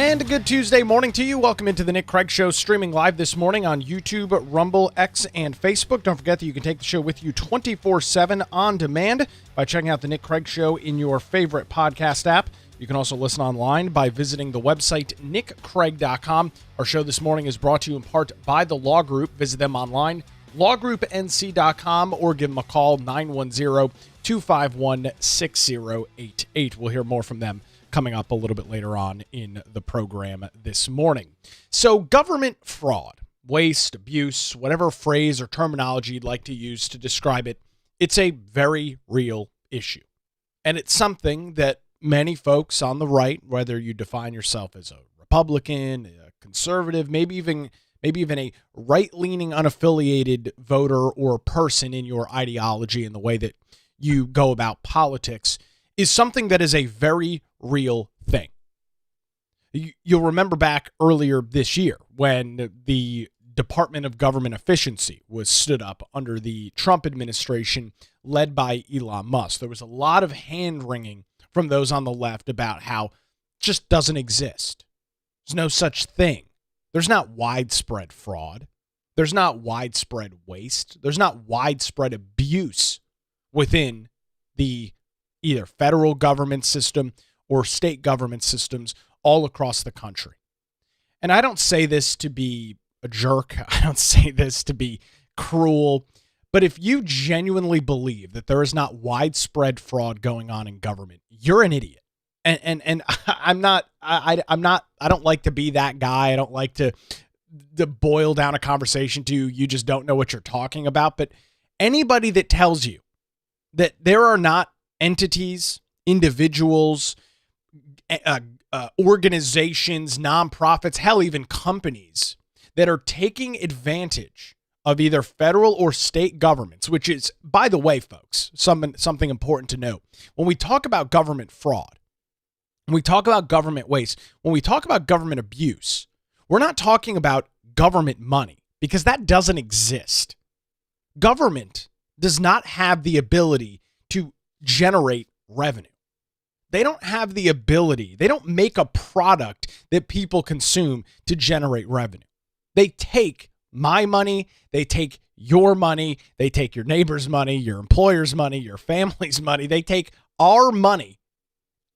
And a good Tuesday morning to you. Welcome into the Nick Craig Show, streaming live this morning on YouTube, Rumble, X, and Facebook. Don't forget that you can take the show with you 24/7 on demand by checking out the Nick Craig Show in your favorite podcast app. You can also listen online by visiting the website nickcraig.com. Our show this morning is brought to you in part by the Law Group. Visit them online, lawgroupnc.com, or give them a call, 910-251-6088. We'll hear more from them coming up a little bit later on in the program this morning. So government fraud, waste, abuse, whatever phrase or terminology you'd like to use to describe it, it's a very real issue. And it's something that many folks on the right, whether you define yourself as a Republican, a conservative, maybe even a right-leaning unaffiliated voter or person in your ideology and the way that you go about politics, is something that is a very real thing. You'll remember back earlier this year when the Department of Government Efficiency was stood up under the Trump administration led by Elon Musk. There was a lot of hand-wringing from those on the left about how it just doesn't exist. There's no such thing. There's not widespread fraud. There's not widespread waste. There's not widespread abuse within the either federal government system or state government systems all across the country. And I don't say this to be a jerk. I don't say this to be cruel. But if you genuinely believe that there is not widespread fraud going on in government, you're an idiot. And I'm not. I don't like to be that guy. I don't like to boil down a conversation to you just don't know what you're talking about. But anybody that tells you that there are not entities, individuals, organizations, nonprofits, hell, even companies that are taking advantage of either federal or state governments, which is, by the way, folks, something important to note. When we talk about government fraud, when we talk about government waste, when we talk about government abuse, we're not talking about government money, because that doesn't exist. Government does not have the ability to generate revenue. They don't have the ability. They don't make a product that people consume to generate revenue. They take my money. They take your money. They take your neighbor's money, your employer's money, your family's money. They take our money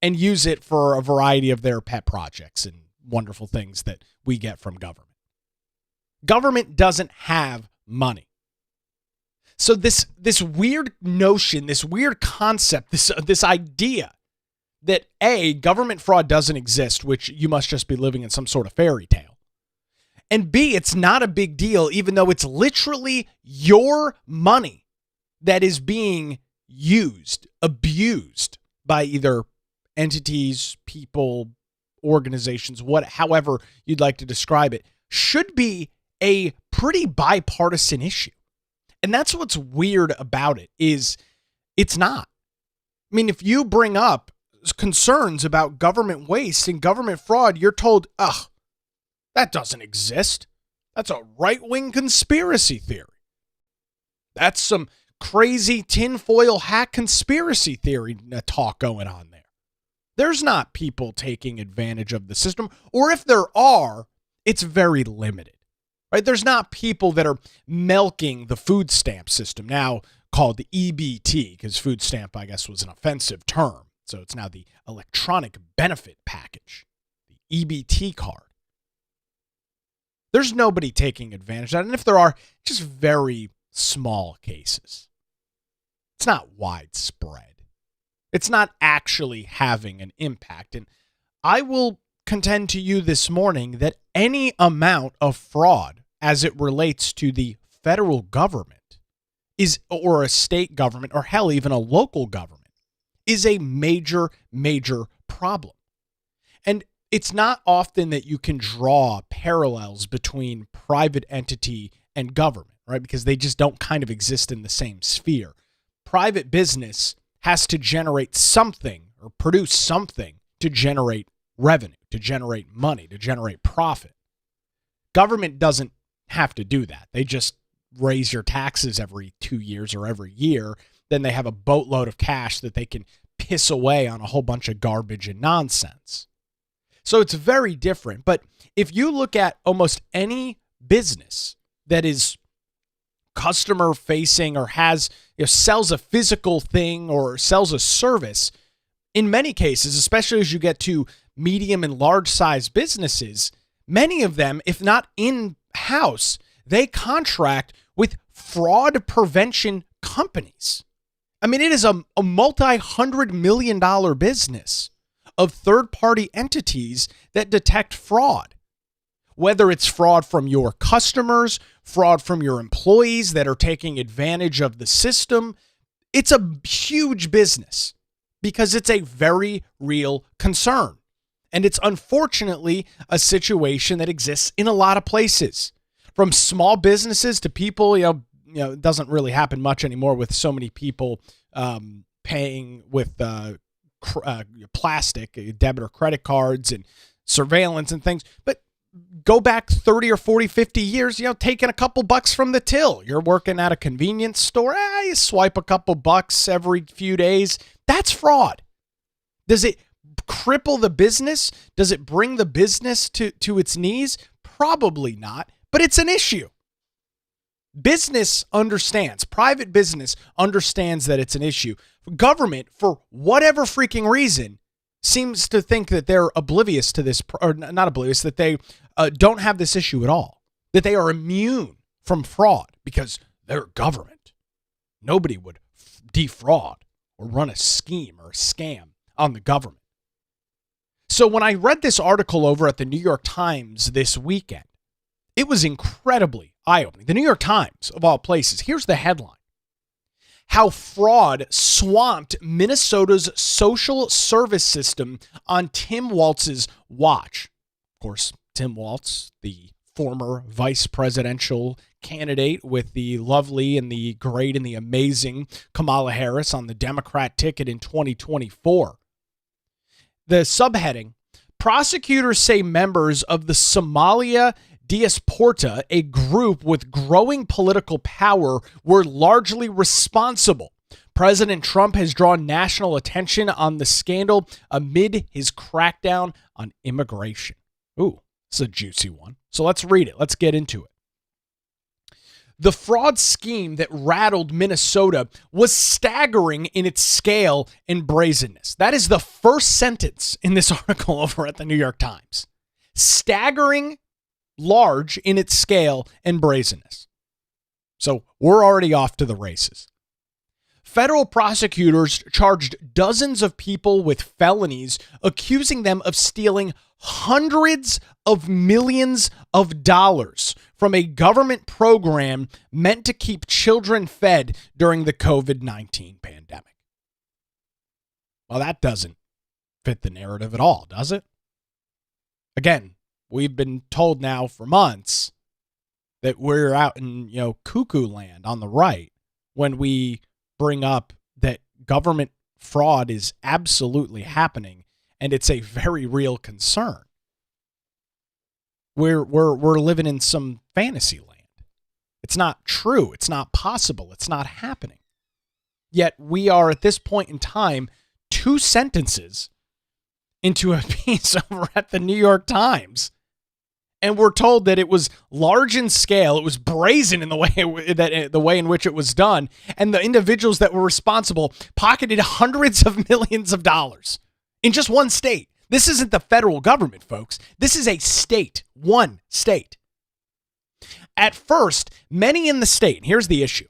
and use it for a variety of their pet projects and wonderful things that we get from government. Government doesn't have money. So this weird notion, this weird concept, this idea that A, government fraud doesn't exist, which you must just be living in some sort of fairy tale, and B, it's not a big deal, even though it's literally your money that is being used, abused by either entities, people, organizations, however you'd like to describe it, should be a pretty bipartisan issue. And that's what's weird about it, is it's not. I mean, if you bring up concerns about government waste and government fraud, you're told, ugh, that doesn't exist. That's a right-wing conspiracy theory. That's some crazy tinfoil hat conspiracy theory talk going on there. There's not people taking advantage of the system, or if there are, it's very limited. Right? There's not people that are milking the food stamp system, now called the EBT, because food stamp, I guess, was an offensive term. So it's now the electronic benefit package, the EBT card. There's nobody taking advantage of that. And if there are, just very small cases. It's not widespread. It's not actually having an impact. And I will contend to you this morning that any amount of fraud as it relates to the federal government or a state government, or hell, even a local government, is a major, major problem. And it's not often that you can draw parallels between private entity and government, right? Because they just don't kind of exist in the same sphere. Private business has to generate something or produce something to generate revenue, to generate money, to generate profit. Government doesn't have to do that. They just raise your taxes every 2 years or every year. Then they have a boatload of cash that they can piss away on a whole bunch of garbage and nonsense. So it's very different. But if you look at almost any business that is customer facing or has, sells a physical thing or sells a service, in many cases, especially as you get to medium and large size businesses, many of them, if not in-house, they contract with fraud prevention companies. I mean, it is a multi-$100 million business of third-party entities that detect fraud. Whether it's fraud from your customers, fraud from your employees that are taking advantage of the system, it's a huge business because it's a very real concern. And it's unfortunately a situation that exists in a lot of places. From small businesses to people, it doesn't really happen much anymore with so many people paying with plastic, debit or credit cards and surveillance and things. But go back 30 or 40, 50 years, taking a couple bucks from the till. You're working at a convenience store. You swipe a couple bucks every few days. That's fraud. Does it cripple the business? Does it bring the business to its knees? Probably not, but it's an issue. Business understands, private business understands that it's an issue. Government, for whatever freaking reason, seems to think that they're oblivious to this, or not oblivious, that they don't have this issue at all, that they are immune from fraud because they're government. Nobody would defraud or run a scheme or a scam on the government. So when I read this article over at the New York Times this weekend, it was incredibly eye-opening. The New York Times, of all places, here's the headline: How fraud swamped Minnesota's social service system on Tim Walz's watch. Of course, Tim Walz, the former vice presidential candidate with the lovely and the great and the amazing Kamala Harris on the Democrat ticket in 2024. The subheading: prosecutors say members of the Somalia Diaspora, a group with growing political power, were largely responsible. President Trump has drawn national attention on the scandal amid his crackdown on immigration. Ooh, it's a juicy one. So let's read it. Let's get into it. The fraud scheme that rattled Minnesota was staggering in its scale and brazenness. That is the first sentence in this article over at the New York Times. Staggering, large in its scale and brazenness. So we're already off to the races. Federal prosecutors charged dozens of people with felonies, accusing them of stealing hundreds of millions of dollars from a government program meant to keep children fed during the COVID-19 pandemic. Well, that doesn't fit the narrative at all, does it? Again, we've been told now for months that we're out in, cuckoo land on the right when we bring up that government fraud is absolutely happening and it's a very real concern. We're living in some fantasy land. It's not true. It's not possible. It's not happening. Yet we are at this point in time 2 sentences into a piece over at the New York Times. And we're told that it was large in scale, it was brazen in the way in which it was done, and the individuals that were responsible pocketed hundreds of millions of dollars in just one state. This isn't the federal government, folks. This is a state, one state. At first, many in the state, here's the issue.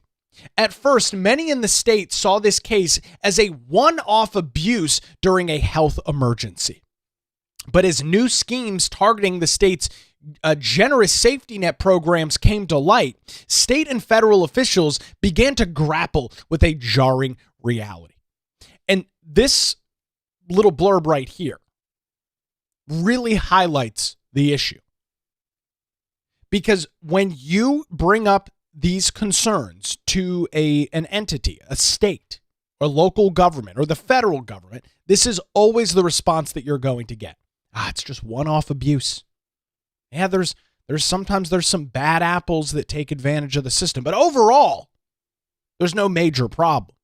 At first, many in the state saw this case as a one-off abuse during a health emergency. But as new schemes targeting the state's generous safety net programs came to light, state and federal officials began to grapple with a jarring reality. And this little blurb right here really highlights the issue. Because when you bring up these concerns to an entity, a state, or local government, or the federal government, this is always the response that you're going to get. It's just one-off abuse. Yeah, there's sometimes some bad apples that take advantage of the system, but overall, there's no major problem.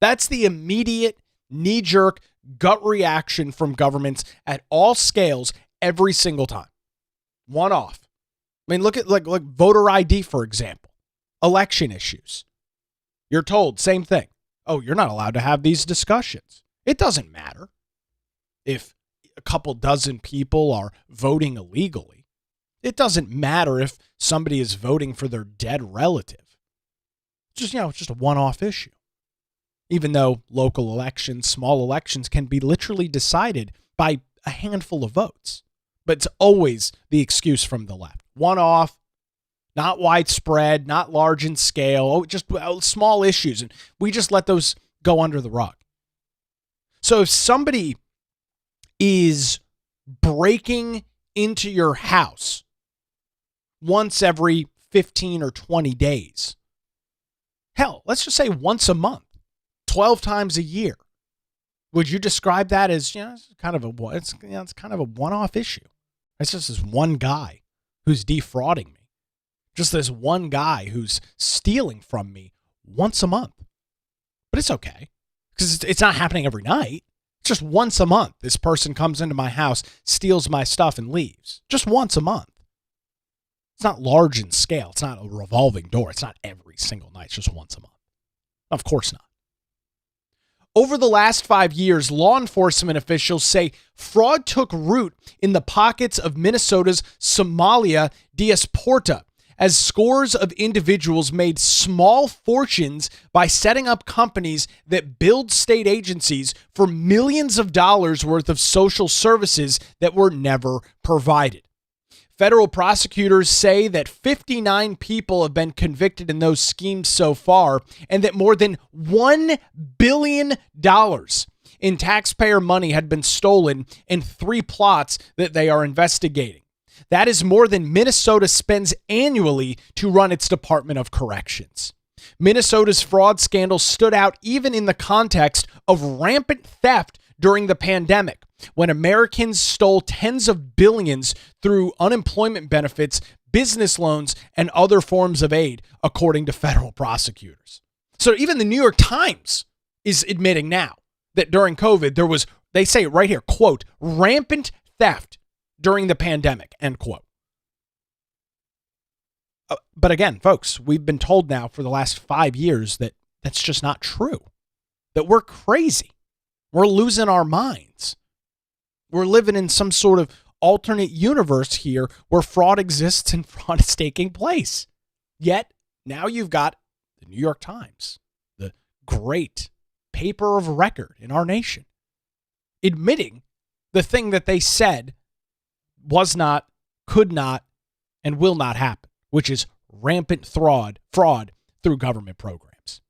That's the immediate knee-jerk gut reaction from governments at all scales every single time. One off. I mean, look at like voter ID, for example. Election issues. You're told, same thing. Oh, you're not allowed to have these discussions. It doesn't matter if a couple dozen people are voting illegally. It doesn't matter if somebody is voting for their dead relative. It's just a one-off issue. Even though local elections, small elections can be literally decided by a handful of votes. But it's always the excuse from the left. One-off, not widespread, not large in scale, just small issues. And we just let those go under the rug. So if somebody is breaking into your house once every 15 or 20 days, hell, let's just say once a month, 12 times a year, would you describe that as, it's kind of a one-off issue? It's just this one guy who's defrauding me. Just this one guy who's stealing from me once a month. But it's okay because it's not happening every night. It's just once a month. This person comes into my house, steals my stuff, and leaves. Just once a month. It's not large in scale. It's not a revolving door. It's not every single night. It's just once a month. Of course not. Over the last 5 years, law enforcement officials say fraud took root in the pockets of Minnesota's Somalia diaspora, as scores of individuals made small fortunes by setting up companies that billed state agencies for millions of dollars worth of social services that were never provided. Federal prosecutors say that 59 people have been convicted in those schemes so far, and that more than $1 billion in taxpayer money had been stolen in 3 plots that they are investigating. That is more than Minnesota spends annually to run its Department of Corrections. Minnesota's fraud scandal stood out even in the context of rampant theft during the pandemic, when Americans stole tens of billions through unemployment benefits, business loans, and other forms of aid, according to federal prosecutors. So even the New York Times is admitting now that during COVID, there was, they say it right here, quote, rampant theft during the pandemic, end quote. But again, folks, we've been told now for the last 5 years that that's just not true, that we're crazy. We're losing our minds. We're living in some sort of alternate universe here where fraud exists and fraud is taking place. Yet, now you've got the New York Times, the great paper of record in our nation, admitting the thing that they said was not, could not, and will not happen, which is rampant fraud through government programs.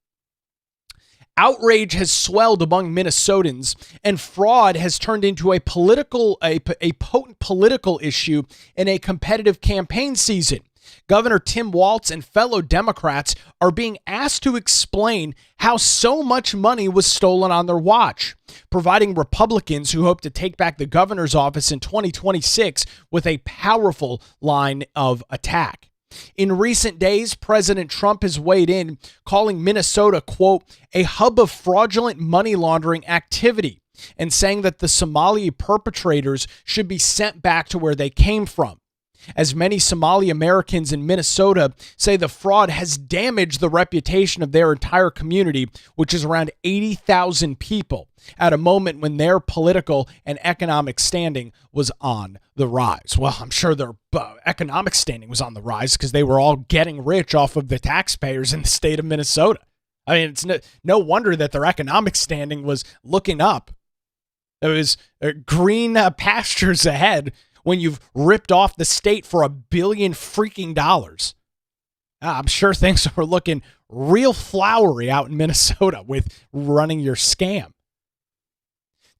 Outrage has swelled among Minnesotans, and fraud has turned into a potent political issue in a competitive campaign season. Governor Tim Walz and fellow Democrats are being asked to explain how so much money was stolen on their watch, providing Republicans who hope to take back the governor's office in 2026 with a powerful line of attack. In recent days, President Trump has weighed in, calling Minnesota, quote, a hub of fraudulent money laundering activity, and saying that the Somali perpetrators should be sent back to where they came from. As many Somali Americans in Minnesota say, the fraud has damaged the reputation of their entire community, which is around 80,000 people, at a moment when their political and economic standing was on the rise. Well, I'm sure their economic standing was on the rise because they were all getting rich off of the taxpayers in the state of Minnesota. I mean, it's no wonder that their economic standing was looking up. There was green pastures ahead when you've ripped off the state for $1 billion freaking dollars. I'm sure things are looking real flowery out in Minnesota with running your scam.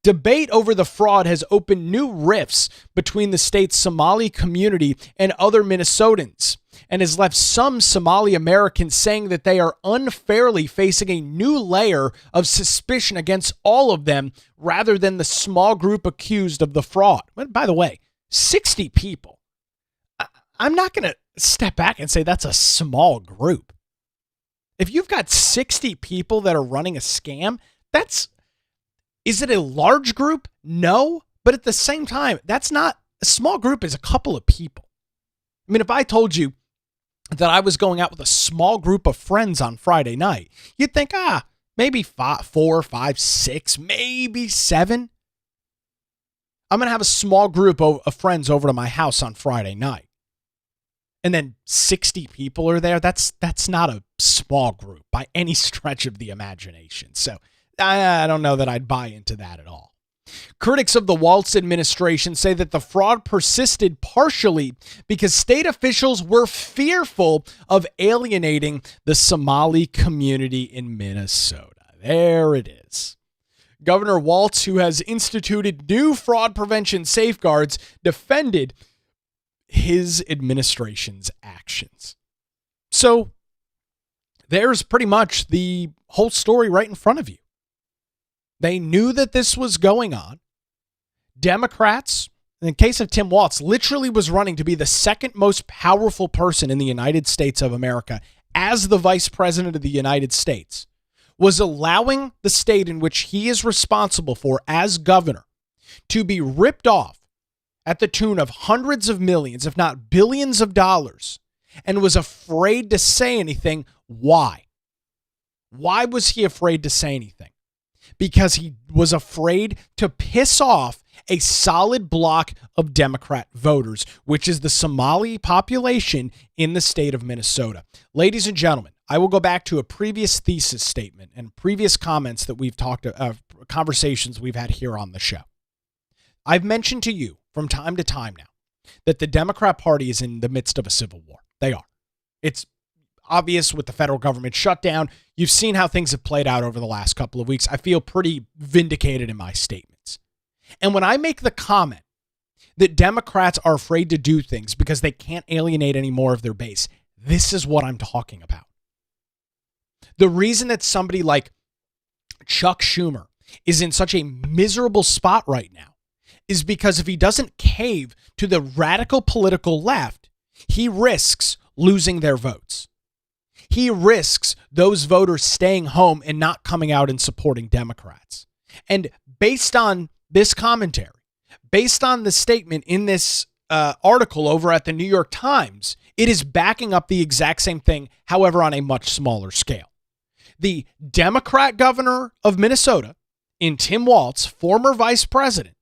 Debate over the fraud has opened new rifts between the state's Somali community and other Minnesotans, and has left some Somali Americans saying that they are unfairly facing a new layer of suspicion against all of them rather than the small group accused of the fraud. By the way, 60 people. I'm not going to step back and say that's a small group. If you've got 60 people that are running a scam, is it a large group? No. But at the same time, that's not A small group is a couple of people. I mean, if I told you that I was going out with a small group of friends on Friday night, you'd think, maybe 4, 5, 6, maybe 7. I'm going to have a small group of friends over to my house on Friday night. And then 60 people are there. That's not a small group by any stretch of the imagination. So I don't know that I'd buy into that at all. Critics of the Walz administration say that the fraud persisted partially because state officials were fearful of alienating the Somali community in Minnesota. There it is. Governor Walz, who has instituted new fraud prevention safeguards, defended his administration's actions. So there's pretty much the whole story right in front of you. They knew that this was going on. Democrats, in the case of Tim Walz, literally was running to be the second most powerful person in the United States of America as the vice president of the United States, was allowing the state in which he is responsible for as governor to be ripped off at the tune of hundreds of millions, if not billions of dollars, and was afraid to say anything. Why? Why was he afraid to say anything? Because he was afraid to piss off a solid block of Democrat voters, which is the Somali population in the state of Minnesota. Ladies and gentlemen, I will go back to a previous thesis statement and previous comments that we've talked conversations we've had here on the show. I've mentioned to you from time to time now that the Democrat Party is in the midst of a civil war. They are. It's obvious with the federal government shutdown. You've seen how things have played out over the last couple of weeks. I feel pretty vindicated in my statements. And when I make the comment that Democrats are afraid to do things because they can't alienate any more of their base, this is what I'm talking about. The reason that somebody like Chuck Schumer is in such a miserable spot right now is because if he doesn't cave to the radical political left, he risks losing their votes. He risks those voters staying home and not coming out and supporting Democrats. And based on this commentary, based on the statement in this article over at the New York Times, it is backing up the exact same thing, however, on a much smaller scale. The Democrat governor of Minnesota, in Tim Walz, former vice president,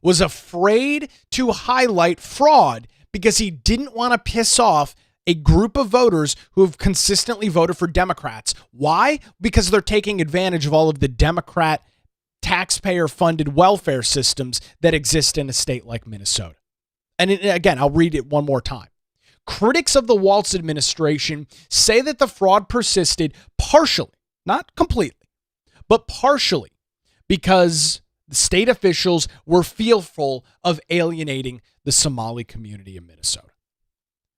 was afraid to highlight fraud because he didn't want to piss off a group of voters who have consistently voted for Democrats. Why? Because they're taking advantage of all of the Democrat taxpayer-funded welfare systems that exist in a state like Minnesota. And again, I'll read it one more time. Critics of the Walz administration say that the fraud persisted partially, not completely, but partially, because the state officials were fearful of alienating the Somali community in Minnesota.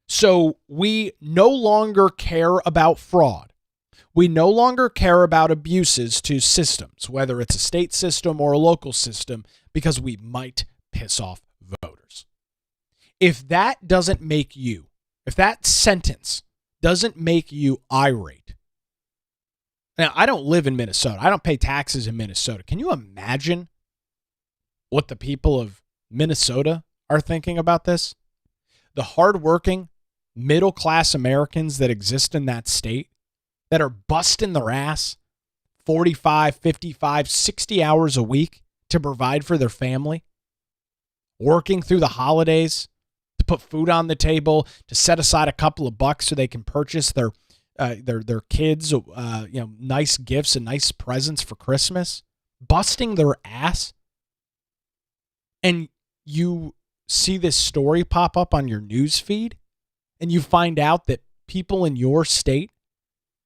So we no longer care about fraud. We no longer care about abuses to systems, whether it's a state system or a local system, because we might piss off voters. If that doesn't make you, if that sentence doesn't make you irate. Now, I don't live in Minnesota. I don't pay taxes in Minnesota. Can you imagine what the people of Minnesota are thinking about this? The hardworking, middle-class Americans that exist in that state that are busting their ass 45, 55, 60 hours a week to provide for their family, working through the holidays to put food on the table, to set aside a couple of bucks so they can purchase their kids nice gifts and nice presents for Christmas, busting their ass. And you see this story pop up on your news feed, and you find out that people in your state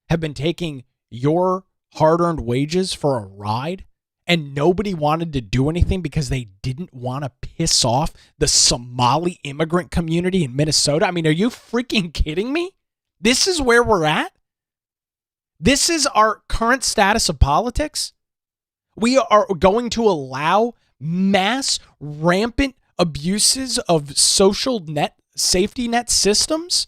have been taking your hard-earned wages for a ride, and nobody wanted to do anything because they didn't want to piss off the Somali immigrant community in Minnesota. I mean, are you freaking kidding me? This is where we're at? This is our current status of politics? We are going to allow mass, rampant abuses of safety net systems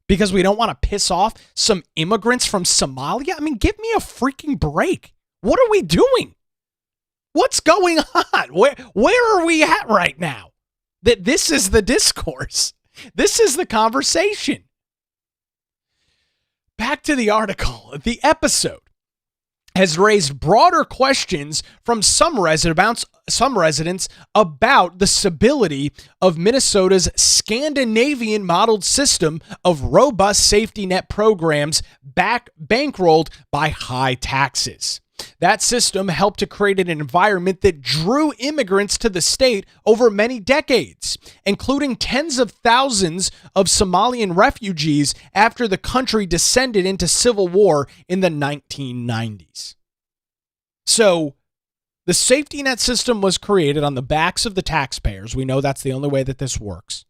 because we don't want to piss off some immigrants from Somalia? I mean, give me a freaking break. What are we doing? What's going on? Where are we at right now? That this is the discourse. This is the conversation. Back to the article. The episode has raised broader questions from some residents about the stability of Minnesota's Scandinavian-modeled system of robust safety net programs bankrolled by high taxes. That system helped to create an environment that drew immigrants to the state over many decades, including tens of thousands of Somalian refugees after the country descended into civil war in the 1990s. So, the safety net system was created on the backs of the taxpayers. We know that's the only way that this works.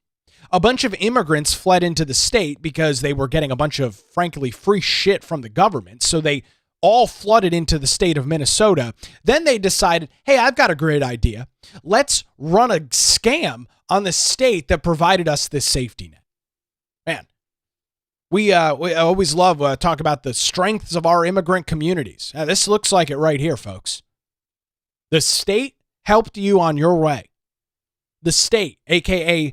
A bunch of immigrants fled into the state because they were getting a bunch of, frankly, free shit from the government, so they all flooded into the state of Minnesota. Then they decided, hey, I've got a great idea. Let's run a scam on the state that provided us this safety net. Man, we always love talk about the strengths of our immigrant communities. Now, this looks like it right here, folks. The state helped you on your way. The state, aka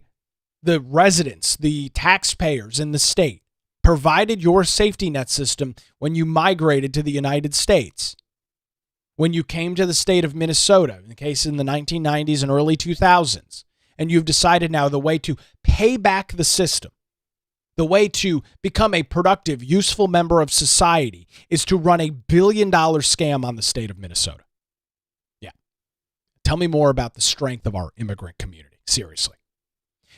the residents, the taxpayers in the state, provided your safety net system when you migrated to the United States. When you came to the state of Minnesota, in the case in the 1990s and early 2000s, and you've decided now the way to pay back the system, the way to become a productive, useful member of society is to run a $1 billion scam on the state of Minnesota. Yeah. Tell me more about the strength of our immigrant community. Seriously.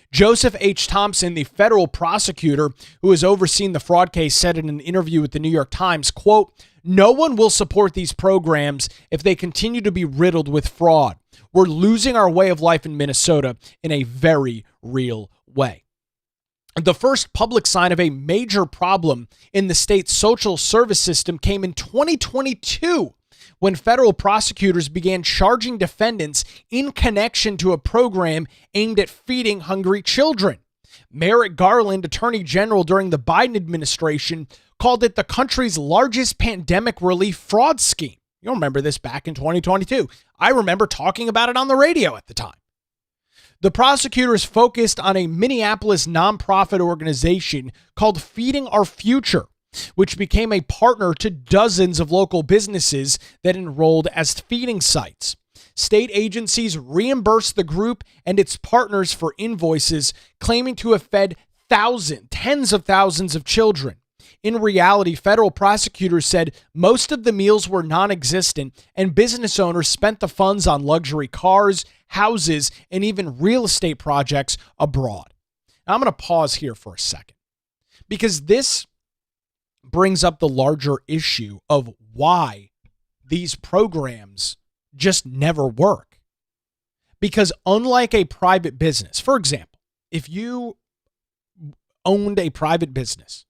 Joseph H. Thompson, the federal prosecutor who has overseen the fraud case, said in an interview with the New York Times, quote, "No one will support these programs if they continue to be riddled with fraud. We're losing our way of life in Minnesota in a very real way." The first public sign of a major problem in the state's social service system came in 2022, when federal prosecutors began charging defendants in connection to a program aimed at feeding hungry children. Merrick Garland, Attorney General during the Biden administration, called it the country's largest pandemic relief fraud scheme. You'll remember this back in 2022. I remember talking about it on the radio at the time. The prosecutors focused on a Minneapolis nonprofit organization called Feeding Our Future, which became a partner to dozens of local businesses that enrolled as feeding sites. State agencies reimbursed the group and its partners for invoices claiming to have fed tens of thousands of children. In reality, federal prosecutors said most of the meals were non-existent and business owners spent the funds on luxury cars, houses, and even real estate projects abroad. Now, I'm going to pause here for a second because this brings up the larger issue of why these programs just never work. Because unlike a private business, for example, if you owned a private business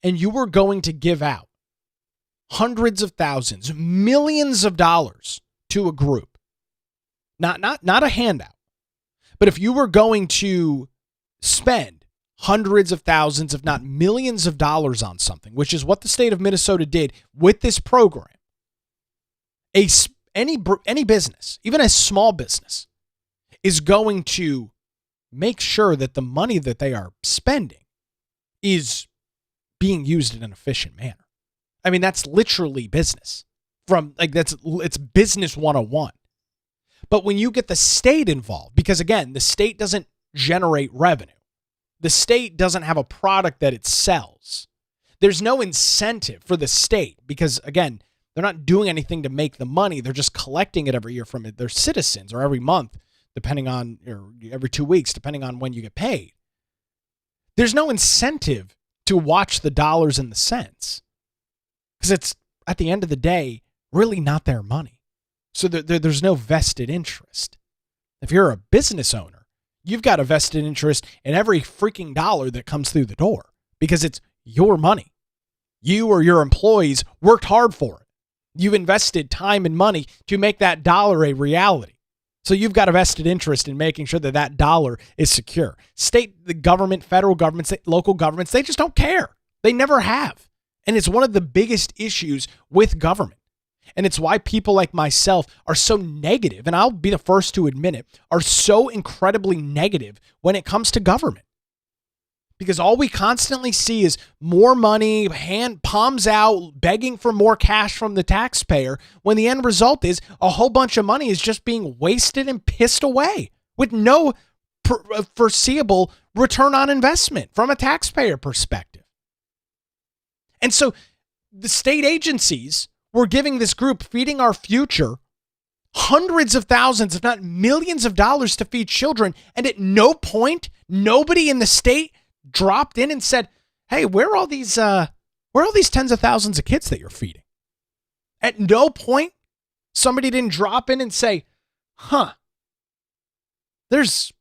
and you were going to give out hundreds of thousands, millions of dollars to a group, not a handout, but if you were going to spend hundreds of thousands, if not millions of dollars on something, which is what the state of Minnesota did with this program, any business, even a small business, is going to make sure that the money that they are spending is being used in an efficient manner. I mean, that's literally business. It's business 101. But when you get the state involved, because again, the state doesn't generate revenue. The state doesn't have a product that it sells. There's no incentive for the state because, again, they're not doing anything to make the money. They're just collecting it every year from their citizens, or every month, depending on, or every 2 weeks, depending on when you get paid. There's no incentive to watch the dollars and the cents because it's, at the end of the day, really not their money. So there's no vested interest. If you're a business owner, you've got a vested interest in every freaking dollar that comes through the door because it's your money. You or your employees worked hard for it. You've invested time and money to make that dollar a reality. So you've got a vested interest in making sure that that dollar is secure. State, the government, federal governments, local governments, they just don't care. They never have. And it's one of the biggest issues with government And it's why people like myself are so negative, and I'll be the first to admit it, are so incredibly negative when it comes to government. Because all we constantly see is more money, palms out, begging for more cash from the taxpayer, when the end result is a whole bunch of money is just being wasted and pissed away with no foreseeable return on investment from a taxpayer perspective. And so the state agencies were giving this group Feeding Our Future hundreds of thousands, if not millions of dollars to feed children. And at no point, nobody in the state dropped in and said, hey, where are all these tens of thousands of kids that you're feeding? At no point, somebody didn't drop in and say, there's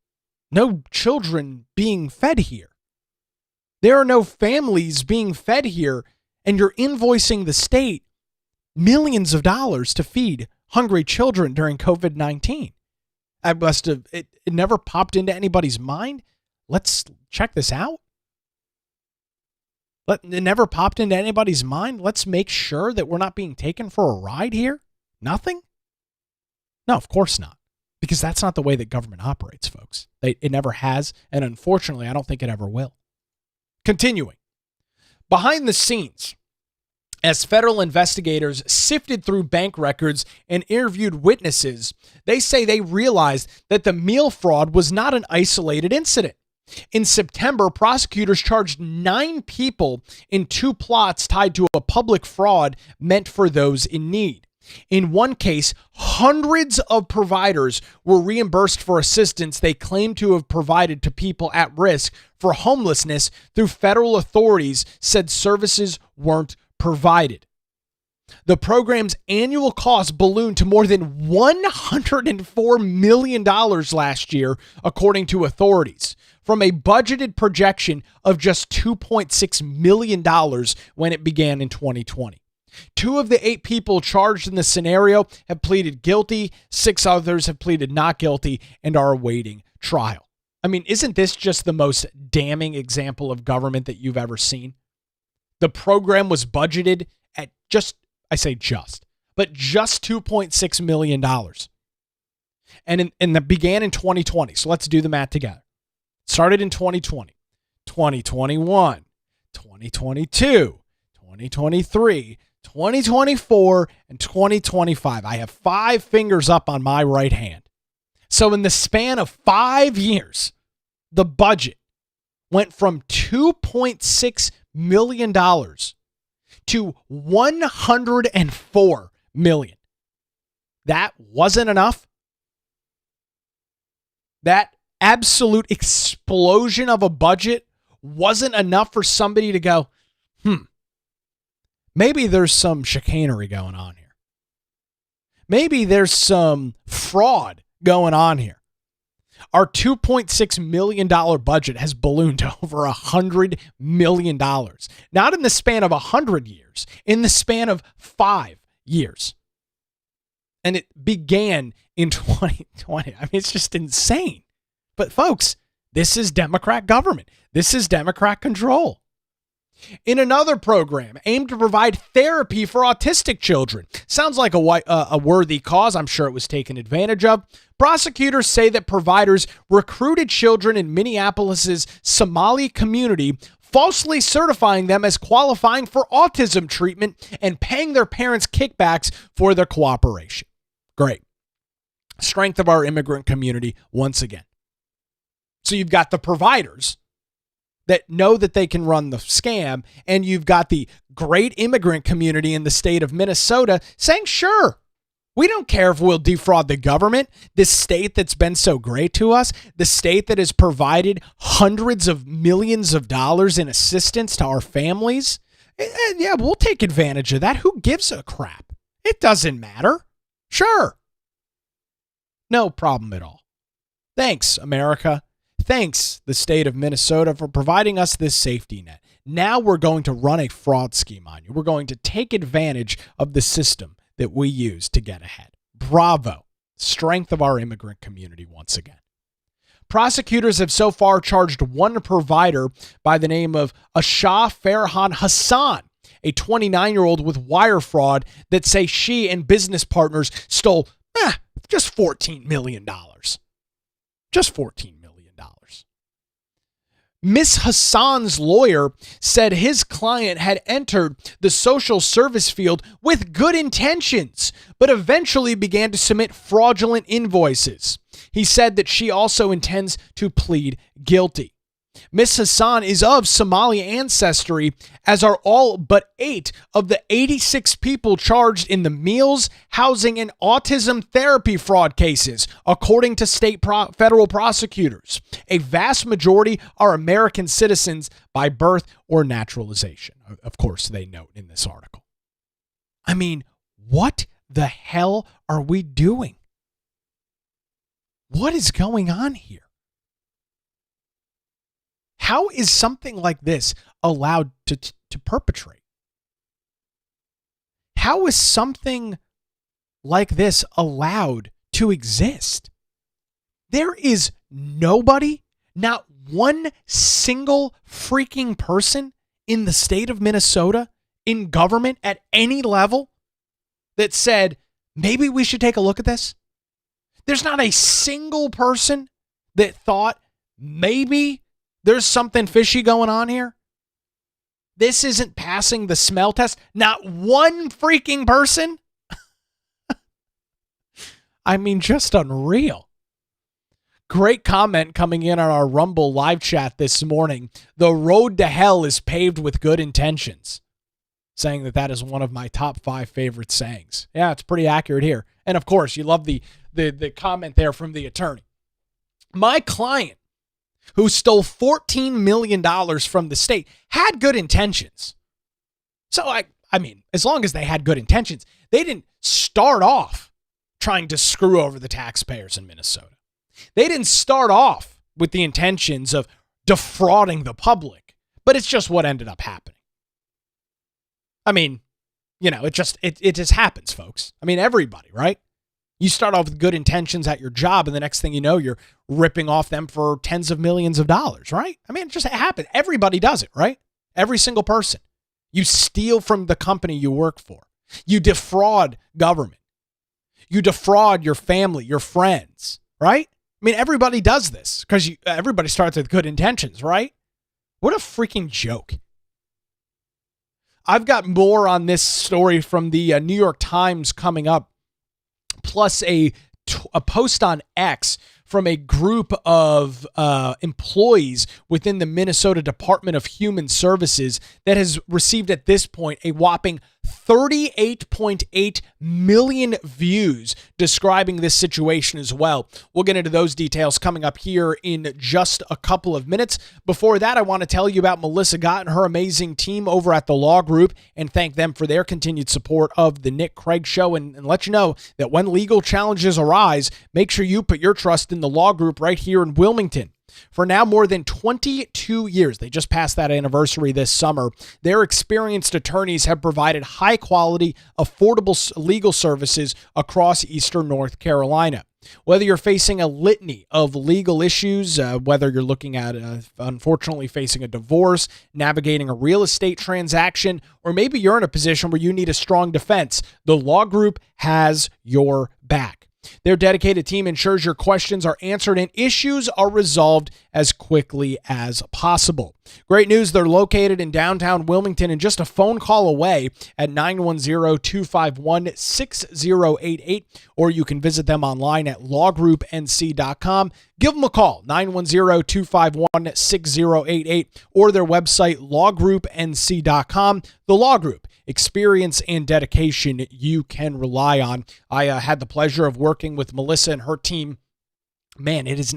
no children being fed here. There are no families being fed here, and you're invoicing the state millions of dollars to feed hungry children during COVID-19. It never popped into anybody's mind. Let's check this out. It never popped into anybody's mind. Let's make sure that we're not being taken for a ride here. Nothing? No, of course not. Because that's not the way that government operates, folks. It never has, and unfortunately, I don't think it ever will. Continuing. Behind the scenes, as federal investigators sifted through bank records and interviewed witnesses, they say they realized that the meal fraud was not an isolated incident. In September, prosecutors charged 9 people in 2 plots tied to a public fraud meant for those in need. In one case, hundreds of providers were reimbursed for assistance they claimed to have provided to people at risk for homelessness through federal authorities said services weren't provided. The program's annual cost ballooned to more than $104 million last year, according to authorities, from a budgeted projection of just $2.6 million when it began in 2020. 2 of the 8 people charged in the scenario have pleaded guilty. 6 others have pleaded not guilty and are awaiting trial. I mean, isn't this just the most damning example of government that you've ever seen? The program was budgeted at just $2.6 million. And that began in 2020. So let's do the math together. Started in 2020, 2021, 2022, 2023, 2024, and 2025. I have 5 fingers up on my right hand. So in the span of 5 years, the budget went from $2.6 million to $104 million. That wasn't enough. That absolute explosion of a budget wasn't enough for somebody to go, maybe there's some chicanery going on here. Maybe there's some fraud going on here. Our $2.6 million budget has ballooned to over $100 million. Not in the span of 100 years, in the span of 5 years. And it began in 2020. I mean, it's just insane. But folks, this is Democrat government. This is Democrat control. In another program aimed to provide therapy for autistic children. Sounds like a worthy cause. I'm sure it was taken advantage of. Prosecutors say that providers recruited children in Minneapolis's Somali community, falsely certifying them as qualifying for autism treatment and paying their parents kickbacks for their cooperation. Great. Strength of our immigrant community once again. So you've got the providers that know that they can run the scam, and you've got the great immigrant community in the state of Minnesota saying, sure, we don't care if we'll defraud the government, this state that's been so great to us, the state that has provided hundreds of millions of dollars in assistance to our families. Yeah, we'll take advantage of that. Who gives a crap? It doesn't matter. Sure. No problem at all. Thanks, America. Thanks, the state of Minnesota, for providing us this safety net. Now we're going to run a fraud scheme on you. We're going to take advantage of the system that we use to get ahead. Bravo. Strength of our immigrant community once again. Prosecutors have so far charged one provider by the name of Ashah Farhan Hassan a 29-year-old with wire fraud that say she and business partners stole just $14 million. Just $14 million. Miss Hassan's lawyer said his client had entered the social service field with good intentions, but eventually began to submit fraudulent invoices. He said that she also intends to plead guilty. Miss Hassan is of Somali ancestry, as are all but 8 of the 86 people charged in the meals, housing, and autism therapy fraud cases, according to federal prosecutors. A vast majority are American citizens by birth or naturalization. Of course, they note in this article. I mean, what the hell are we doing? What is going on here? How is something like this allowed to perpetrate? How is something like this allowed to exist? There is nobody, not one single freaking person in the state of Minnesota, in government at any level, that said, maybe we should take a look at this. There's not a single person that thought maybe there's something fishy going on here. This isn't passing the smell test. Not one freaking person. I mean, just unreal. Great comment coming in on our Rumble live chat this morning. The road to hell is paved with good intentions. Saying that is one of my top 5 favorite sayings. Yeah, it's pretty accurate here. And of course, you love the comment there from the attorney. My client, who stole $14 million from the state, had good intentions. So, I mean, as long as they had good intentions, they didn't start off trying to screw over the taxpayers in Minnesota. They didn't start off with the intentions of defrauding the public, but it's just what ended up happening. I mean, it just happens, folks. I mean, everybody, right? You start off with good intentions at your job, and the next thing you know, you're ripping off them for tens of millions of dollars, right? I mean, it just happens. Everybody does it, right? Every single person. You steal from the company you work for. You defraud government. You defraud your family, your friends, right? I mean, everybody does this because everybody starts with good intentions, right? What a freaking joke. I've got more on this story from the New York Times coming up, plus a post on X from a group of employees within the Minnesota Department of Human Services that has received at this point a whopping 38.8 million views describing this situation as well. We'll get into those details coming up here in just a couple of minutes. Before that, I want to tell you about Melissa Gott and her amazing team over at the Law Group and thank them for their continued support of the Nick Craig Show and let you know that when legal challenges arise, make sure you put your trust in the Law Group right here in Wilmington. For now more than 22 years, they just passed that anniversary this summer, their experienced attorneys have provided high-quality, affordable legal services across eastern North Carolina. Whether you're facing a litany of legal issues, whether you're looking at, unfortunately, facing a divorce, navigating a real estate transaction, or maybe you're in a position where you need a strong defense, the Law Group has your back. Their dedicated team ensures your questions are answered and issues are resolved as quickly as possible. Great news, they're located in downtown Wilmington and just a phone call away at 910-251-6088, or you can visit them online at lawgroupnc.com. Give them a call, 910-251-6088, or their website, lawgroupnc.com. The Law Group, experience and dedication you can rely on. I had the pleasure of working with Melissa and her team. Man, it's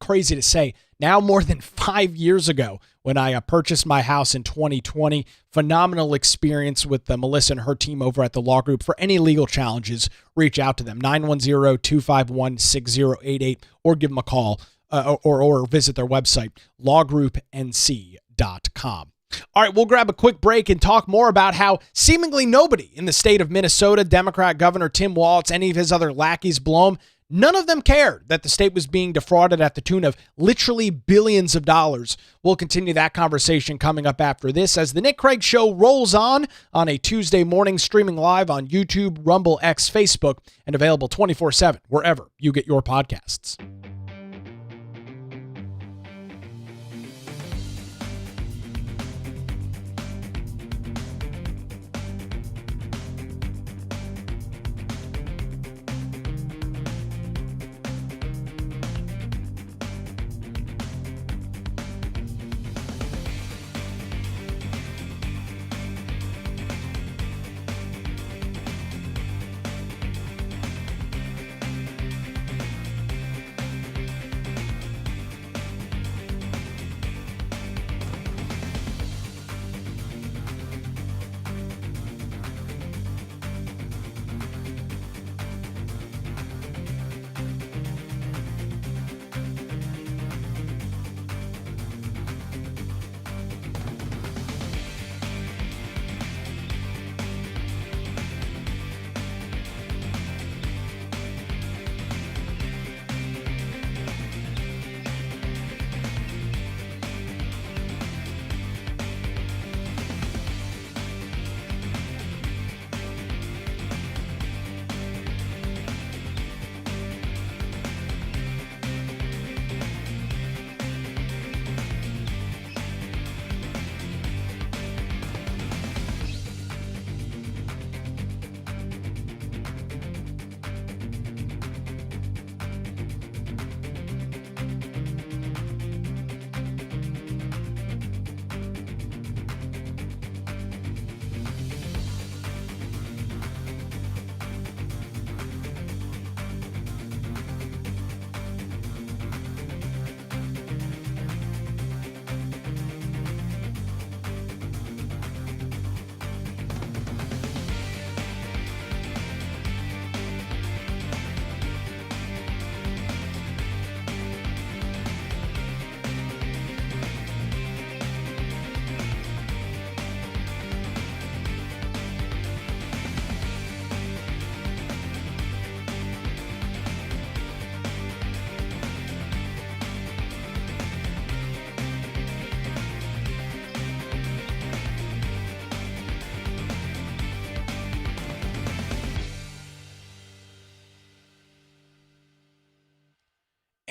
crazy to say, now more than 5 years ago when I purchased my house in 2020. Phenomenal experience with Melissa and her team over at the Law Group. For any legal challenges, reach out to them, 910-251-6088, or give them a call or visit their website, lawgroupnc.com. All right, we'll grab a quick break and talk more about how seemingly nobody in the state of Minnesota, Democrat Governor Tim Walz, any of his other lackeys blow him. None of them cared that the state was being defrauded at the tune of literally billions of dollars. We'll continue that conversation coming up after this as the Nick Craig Show rolls on a Tuesday morning, streaming live on YouTube, Rumble, X, Facebook, and available 24/7 wherever you get your podcasts.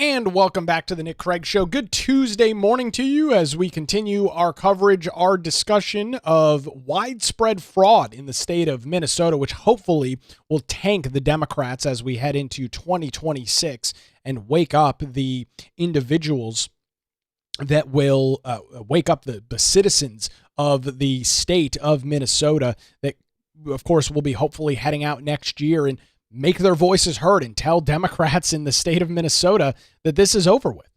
And welcome back to the Nick Craig Show. Good Tuesday morning to you as we continue our coverage, our discussion of widespread fraud in the state of Minnesota, which hopefully will tank the Democrats as we head into 2026 and wake up the individuals that will wake up the citizens of the state of Minnesota that, of course, will be hopefully heading out next year and make their voices heard and tell Democrats in the state of Minnesota that this is over with,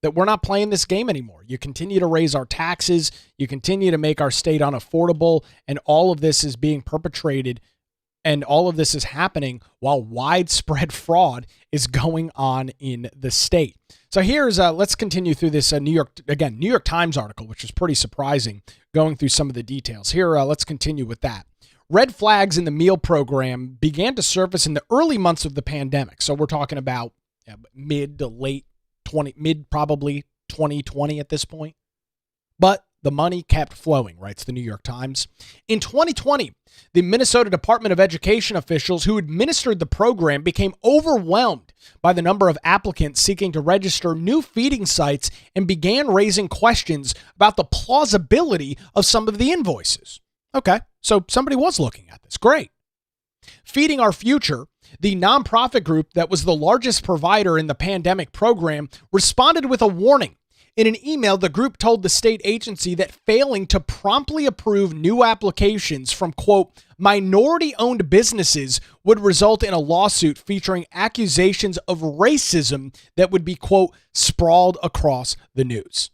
that we're not playing this game anymore. You continue to raise our taxes. You continue to make our state unaffordable. And all of this is being perpetrated. And all of this is happening while widespread fraud is going on in the state. So here's, let's continue through this New York Times article, which is pretty surprising, going through some of the details. Here, let's continue with that. Red flags in the meal program began to surface in the early months of the pandemic. So we're talking about mid probably 2020 at this point. But the money kept flowing, writes the New York Times. In 2020, the Minnesota Department of Education officials who administered the program became overwhelmed by the number of applicants seeking to register new feeding sites and began raising questions about the plausibility of some of the invoices. Okay, so somebody was looking at this. Great. Feeding Our Future, the nonprofit group that was the largest provider in the pandemic program, responded with a warning. In an email, the group told the state agency that failing to promptly approve new applications from, quote, minority-owned businesses would result in a lawsuit featuring accusations of racism that would be, quote, sprawled across the news.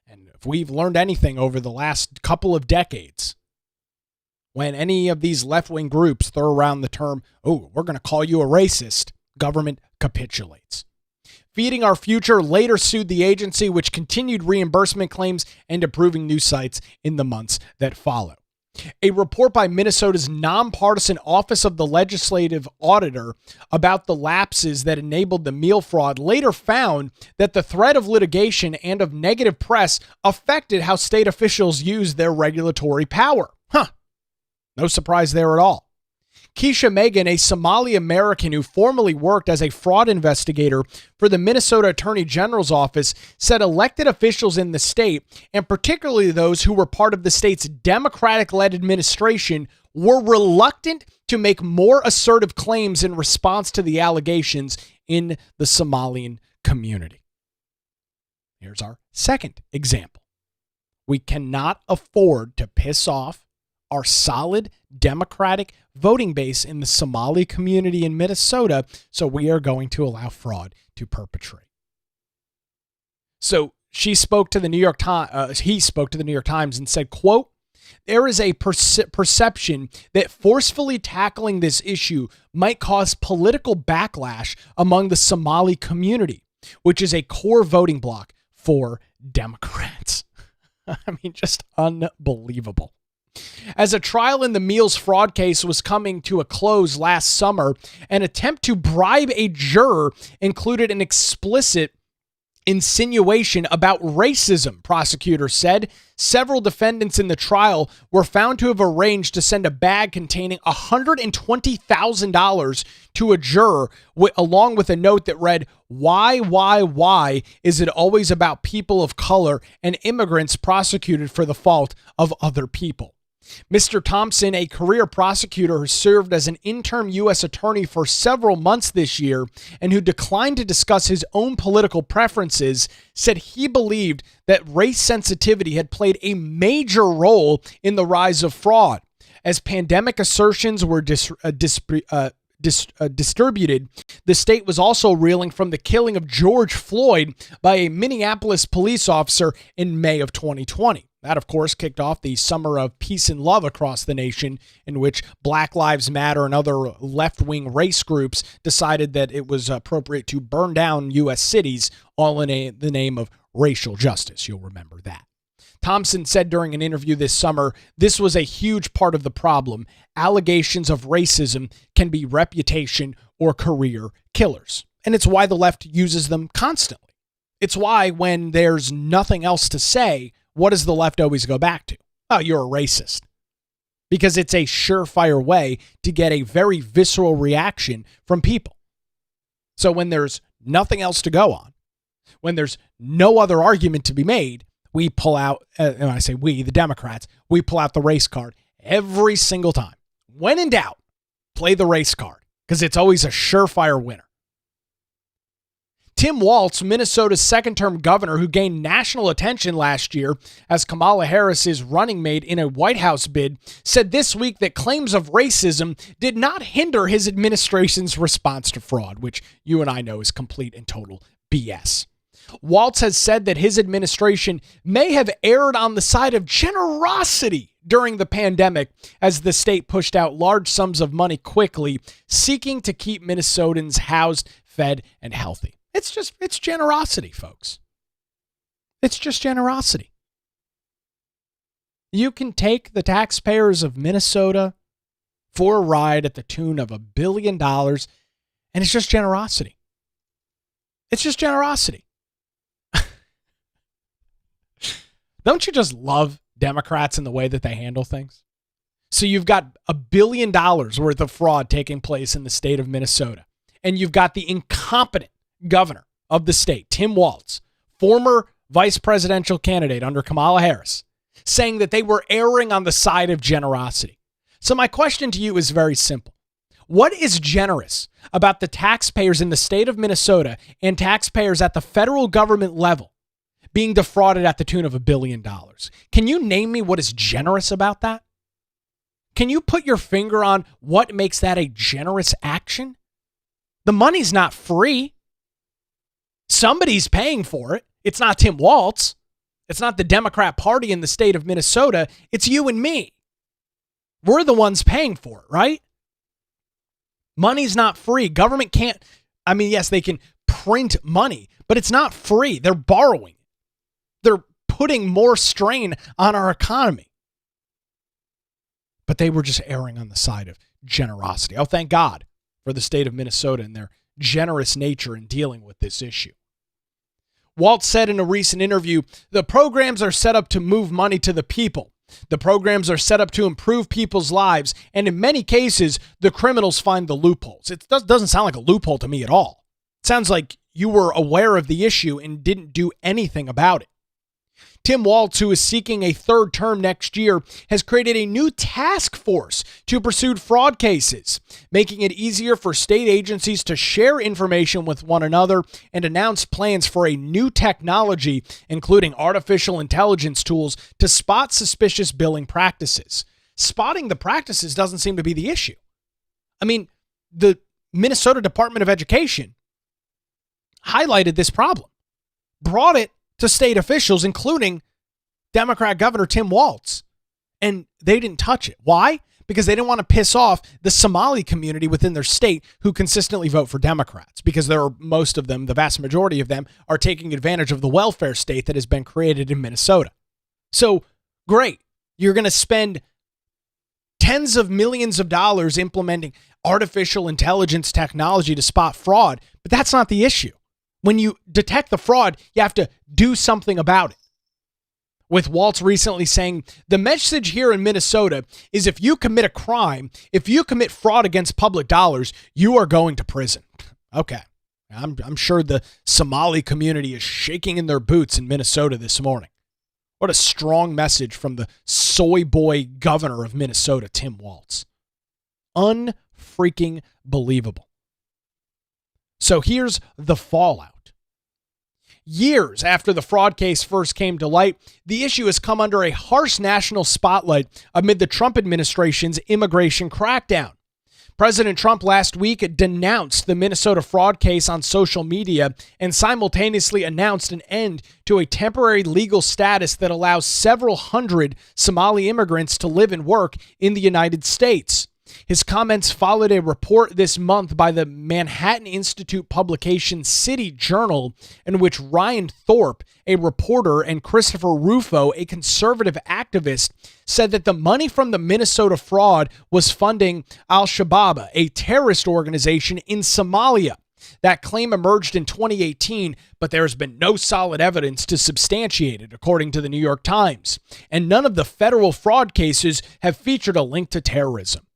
And if we've learned anything over the last couple of decades, when any of these left-wing groups throw around the term, oh, we're going to call you a racist, government capitulates. Feeding Our Future later sued the agency, which continued reimbursement claims and approving new sites in the months that follow. A report by Minnesota's nonpartisan Office of the Legislative Auditor about the lapses that enabled the meal fraud later found that the threat of litigation and of negative press affected how state officials used their regulatory power. No surprise there at all. Keisha Megan, a Somali American who formerly worked as a fraud investigator for the Minnesota Attorney General's office, said elected officials in the state, and particularly those who were part of the state's Democratic-led administration, were reluctant to make more assertive claims in response to the allegations in the Somalian community. Here's our second example. We cannot afford to piss off our solid Democratic voting base in the Somali community in Minnesota, so we are going to allow fraud to perpetrate. So she spoke to the New York Times. He spoke to the New York Times and said, quote, "There is a perception that forcefully tackling this issue might cause political backlash among the Somali community, which is a core voting bloc for Democrats." I mean, just unbelievable. As a trial in the meals fraud case was coming to a close last summer, an attempt to bribe a juror included an explicit insinuation about racism, prosecutors said. Several defendants in the trial were found to have arranged to send a bag containing $120,000 to a juror, along with a note that read, why is it always about people of color and immigrants prosecuted for the fault of other people? Mr. Thompson, a career prosecutor who served as an interim U.S. attorney for several months this year and who declined to discuss his own political preferences, said he believed that race sensitivity had played a major role in the rise of fraud. As pandemic assertions were distributed, the state was also reeling from the killing of George Floyd by a Minneapolis police officer in May of 2020. That, of course, kicked off the summer of peace and love across the nation, in which Black Lives Matter and other left-wing race groups decided that it was appropriate to burn down U.S. cities, all in the name of racial justice. You'll remember that. Thompson said during an interview this summer, this was a huge part of the problem. Allegations of racism can be reputation or career killers. And it's why the left uses them constantly. It's why when there's nothing else to say, what does the left always go back to? Oh, you're a racist. Because it's a surefire way to get a very visceral reaction from people. So when there's nothing else to go on, when there's no other argument to be made, we pull out, and I say we, the Democrats, we pull out the race card every single time. When in doubt, play the race card, because it's always a surefire winner. Tim Walz, Minnesota's second-term governor who gained national attention last year as Kamala Harris's running mate in a White House bid, said this week that claims of racism did not hinder his administration's response to fraud, which you and I know is complete and total BS. Walz has said that his administration may have erred on the side of generosity during the pandemic as the state pushed out large sums of money quickly, seeking to keep Minnesotans housed, fed, and healthy. It's generosity, folks. It's just generosity. You can take the taxpayers of Minnesota for a ride at the tune of $1 billion, and it's just generosity. It's just generosity. Don't you just love Democrats and the way that they handle things? So you've got $1 billion worth of fraud taking place in the state of Minnesota, and you've got the incompetent governor of the state, Tim Walz, former vice presidential candidate under Kamala Harris, saying that they were erring on the side of generosity. So my question to you is very simple. What is generous about the taxpayers in the state of Minnesota and taxpayers at the federal government level being defrauded at the tune of $1 billion? Can you name me what is generous about that? Can you put your finger on what makes that a generous action? The money's not free. Somebody's paying for it. It's not Tim Walz. It's not the Democrat Party in the state of Minnesota. It's you and me. We're the ones paying for it, right? Money's not free. Government can't, yes, they can print money, but it's not free. They're borrowing. They're putting more strain on our economy. But they were just erring on the side of generosity. Oh, thank God for the state of Minnesota and their generous nature in dealing with this issue. Walz said in a recent interview, the programs are set up to move money to the people. The programs are set up to improve people's lives, and in many cases, the criminals find the loopholes. It doesn't sound like a loophole to me at all. It sounds like you were aware of the issue and didn't do anything about it. Tim Walz, who is seeking a third term next year, has created a new task force to pursue fraud cases, making it easier for state agencies to share information with one another and announce plans for a new technology, including artificial intelligence tools, to spot suspicious billing practices. Spotting the practices doesn't seem to be the issue. I mean, the Minnesota Department of Education highlighted this problem, brought it to state officials, including Democratic Governor Tim Walz, and they didn't touch it. Why? Because they didn't want to piss off the Somali community within their state who consistently vote for Democrats, because there are most of them, the vast majority of them, are taking advantage of the welfare state that has been created in Minnesota. So, great. You're going to spend tens of millions of dollars implementing artificial intelligence technology to spot fraud, but that's not the issue. When you detect the fraud, you have to do something about it. With Walz recently saying, the message here in Minnesota is if you commit a crime, if you commit fraud against public dollars, you are going to prison. Okay. I'm sure the Somali community is shaking in their boots in Minnesota this morning. What a strong message from the soy boy governor of Minnesota, Tim Walz. Unfreaking believable. So here's the fallout. Years after the fraud case first came to light, the issue has come under a harsh national spotlight amid the Trump administration's immigration crackdown. President Trump last week denounced the Minnesota fraud case on social media and simultaneously announced an end to a temporary legal status that allows several hundred Somali immigrants to live and work in the United States. His comments followed a report this month by the Manhattan Institute publication City Journal, in which Ryan Thorpe, a reporter, and Christopher Rufo, a conservative activist, said that the money from the Minnesota fraud was funding Al-Shabaab, a terrorist organization in Somalia. That claim emerged in 2018, but there has been no solid evidence to substantiate it, according to the New York Times. And none of the federal fraud cases have featured a link to terrorism.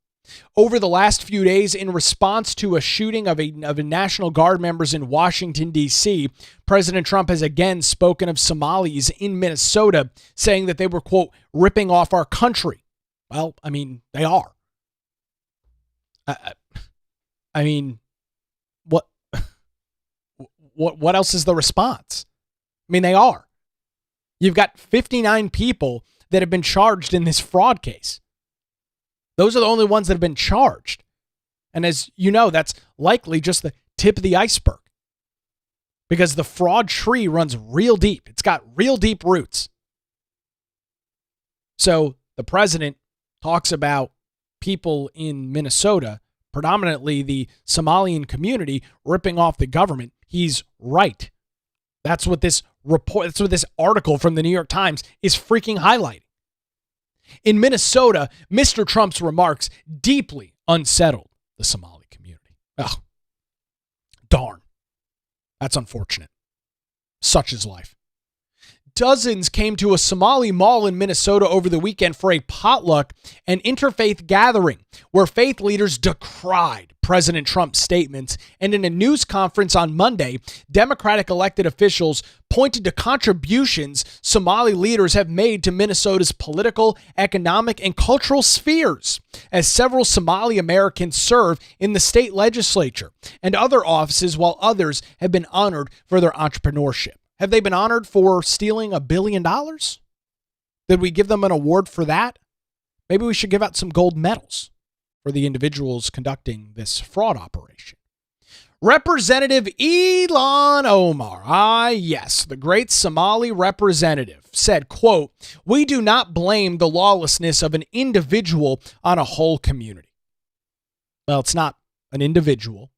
Over the last few days, in response to a shooting of a National Guard members in Washington, D.C., President Trump has again spoken of Somalis in Minnesota, saying that they were, quote, ripping off our country. Well, I mean, they are. I mean, what else is the response? I mean, they are. You've got 59 people that have been charged in this fraud case. Those are the only ones that have been charged. And as you know, that's likely just the tip of the iceberg, because the fraud tree runs real deep. It's got real deep roots. So the president talks about people in Minnesota, predominantly the Somalian community, ripping off the government. He's right. That's what this report, that's what this article from the New York Times is freaking highlighting. In Minnesota, Mr. Trump's remarks deeply unsettled the Somali community. Oh, darn. That's unfortunate. Such is life. Dozens came to a Somali mall in Minnesota over the weekend for a potluck and interfaith gathering where faith leaders decried President Trump's statements, and in a news conference on Monday, Democratic elected officials pointed to contributions Somali leaders have made to Minnesota's political, economic, and cultural spheres, as several Somali Americans serve in the state legislature and other offices, while others have been honored for their entrepreneurship. Have they been honored for stealing $1 billion? Did we give them an award for that? Maybe we should give out some gold medals for the individuals conducting this fraud operation. Representative Ilhan Omar, yes, the great Somali representative, said, quote, "We do not blame the lawlessness of an individual on a whole community." Well, it's not an individual.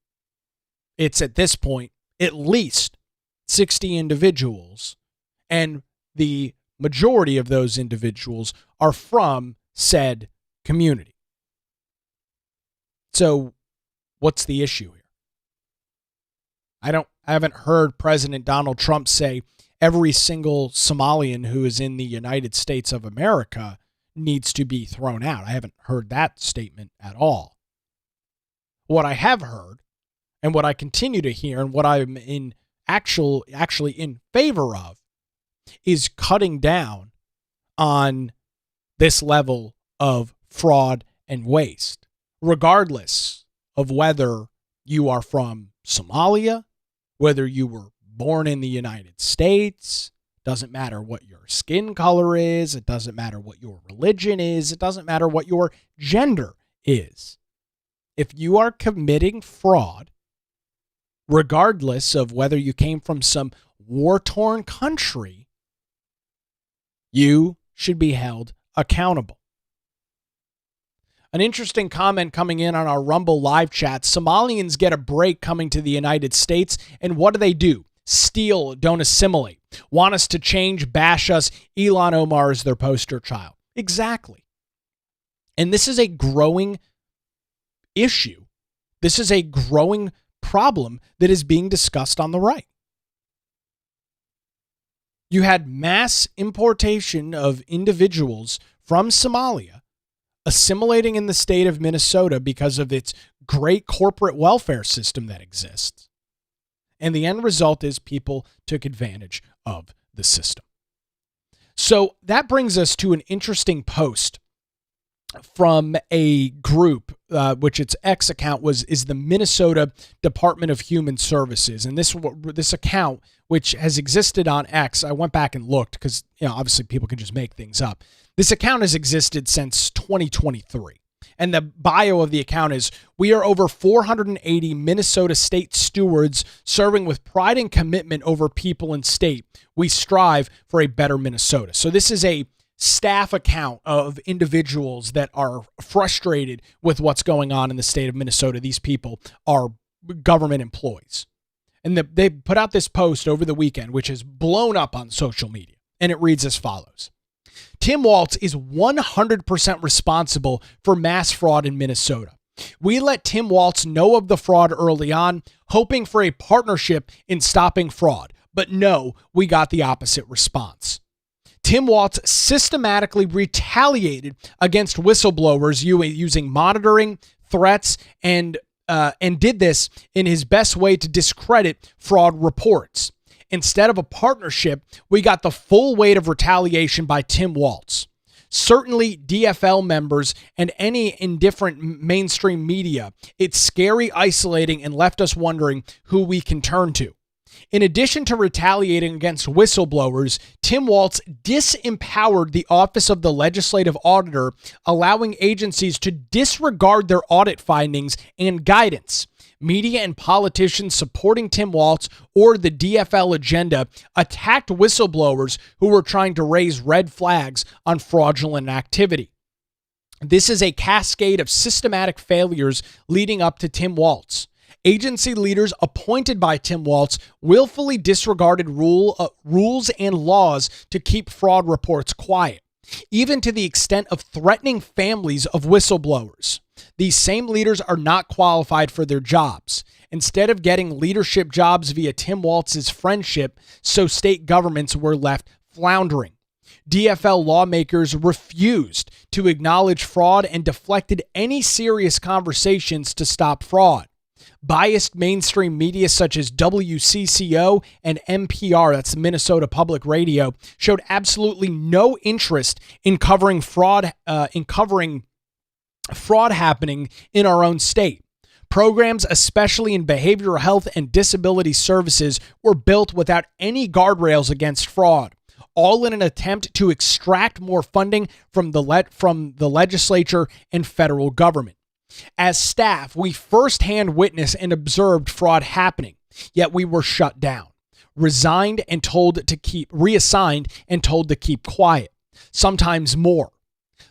It's at this point at least 60 individuals, and the majority of those individuals are from said community. So what's the issue here? I haven't heard President Donald Trump say every single Somalian who is in the United States of America needs to be thrown out. I haven't heard that statement at all. What I have heard, and what I continue to hear, and what I'm actually in favor of, is cutting down on this level of fraud and waste, regardless of whether you are from Somalia, whether you were born in the United States. Doesn't matter what your skin color is. It doesn't matter what your religion is. It doesn't matter what your gender is. If you are committing fraud, regardless of whether you came from some war-torn country, you should be held accountable. An interesting comment coming in on our Rumble live chat. Somalians get a break coming to the United States, and what do? Steal, don't assimilate. Want us to change, bash us. Ilhan Omar is their poster child. Exactly. And this is a growing issue. This is a growing problem that is being discussed on the right. You had mass importation of individuals from Somalia assimilating in the state of Minnesota because of its great corporate welfare system that exists. And the end result is people took advantage of the system. So that brings us to an interesting post from a group, which its X account is the Minnesota Department of Human Services. And this account, which has existed on X, I went back and looked because, obviously people can just make things up. This account has existed since 2023. And the bio of the account is, we are over 480 Minnesota state stewards serving with pride and commitment over people and state. We strive for a better Minnesota. So this is a staff account of individuals that are frustrated with what's going on in the state of Minnesota. These people are government employees. And they put out this post over the weekend, which has blown up on social media. And it reads as follows. Tim Walz is 100% responsible for mass fraud in Minnesota. We let Tim Walz know of the fraud early on, hoping for a partnership in stopping fraud. But no, we got the opposite response. Tim Walz systematically retaliated against whistleblowers using monitoring, threats, and did this in his best way to discredit fraud reports. Instead of a partnership, we got the full weight of retaliation by Tim Walz. Certainly DFL members and any indifferent mainstream media, it's scary, isolating, and left us wondering who we can turn to. In addition to retaliating against whistleblowers, Tim Walz disempowered the Office of the Legislative Auditor, allowing agencies to disregard their audit findings and guidance. Media and politicians supporting Tim Walz or the DFL agenda attacked whistleblowers who were trying to raise red flags on fraudulent activity. This is a cascade of systematic failures leading up to Tim Walz. Agency leaders appointed by Tim Walz willfully disregarded rules and laws to keep fraud reports quiet, even to the extent of threatening families of whistleblowers. These same leaders are not qualified for their jobs. Instead of getting leadership jobs via Tim Walz's friendship, so state governments were left floundering. DFL lawmakers refused to acknowledge fraud and deflected any serious conversations to stop fraud. Biased mainstream media such as WCCO and NPR, that's Minnesota Public Radio, showed absolutely no interest in covering fraud happening in our own state. Programs, especially in behavioral health and disability services, were built without any guardrails against fraud, all in an attempt to extract more funding from the legislature and federal government. As staff, we firsthand witnessed and observed fraud happening, yet we were shut down, reassigned and told to keep quiet, sometimes more.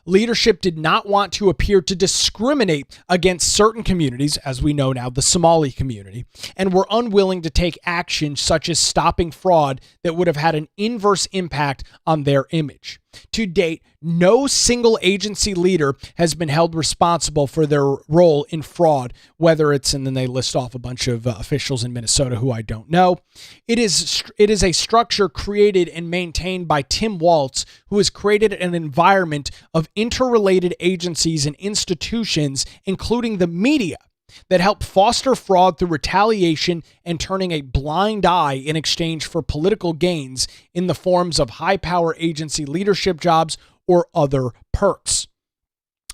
Leadership did not want to appear to discriminate against certain communities, as we know now, the Somali community, and were unwilling to take action such as stopping fraud that would have had an inverse impact on their image. To date, no single agency leader has been held responsible for their role in fraud, whether it's, and then they list off a bunch of officials in Minnesota who I don't know. It is a structure created and maintained by Tim Walz, who has created an environment of interrelated agencies and institutions, including the media, that help foster fraud through retaliation and turning a blind eye in exchange for political gains in the forms of high-power agency leadership jobs or other perks.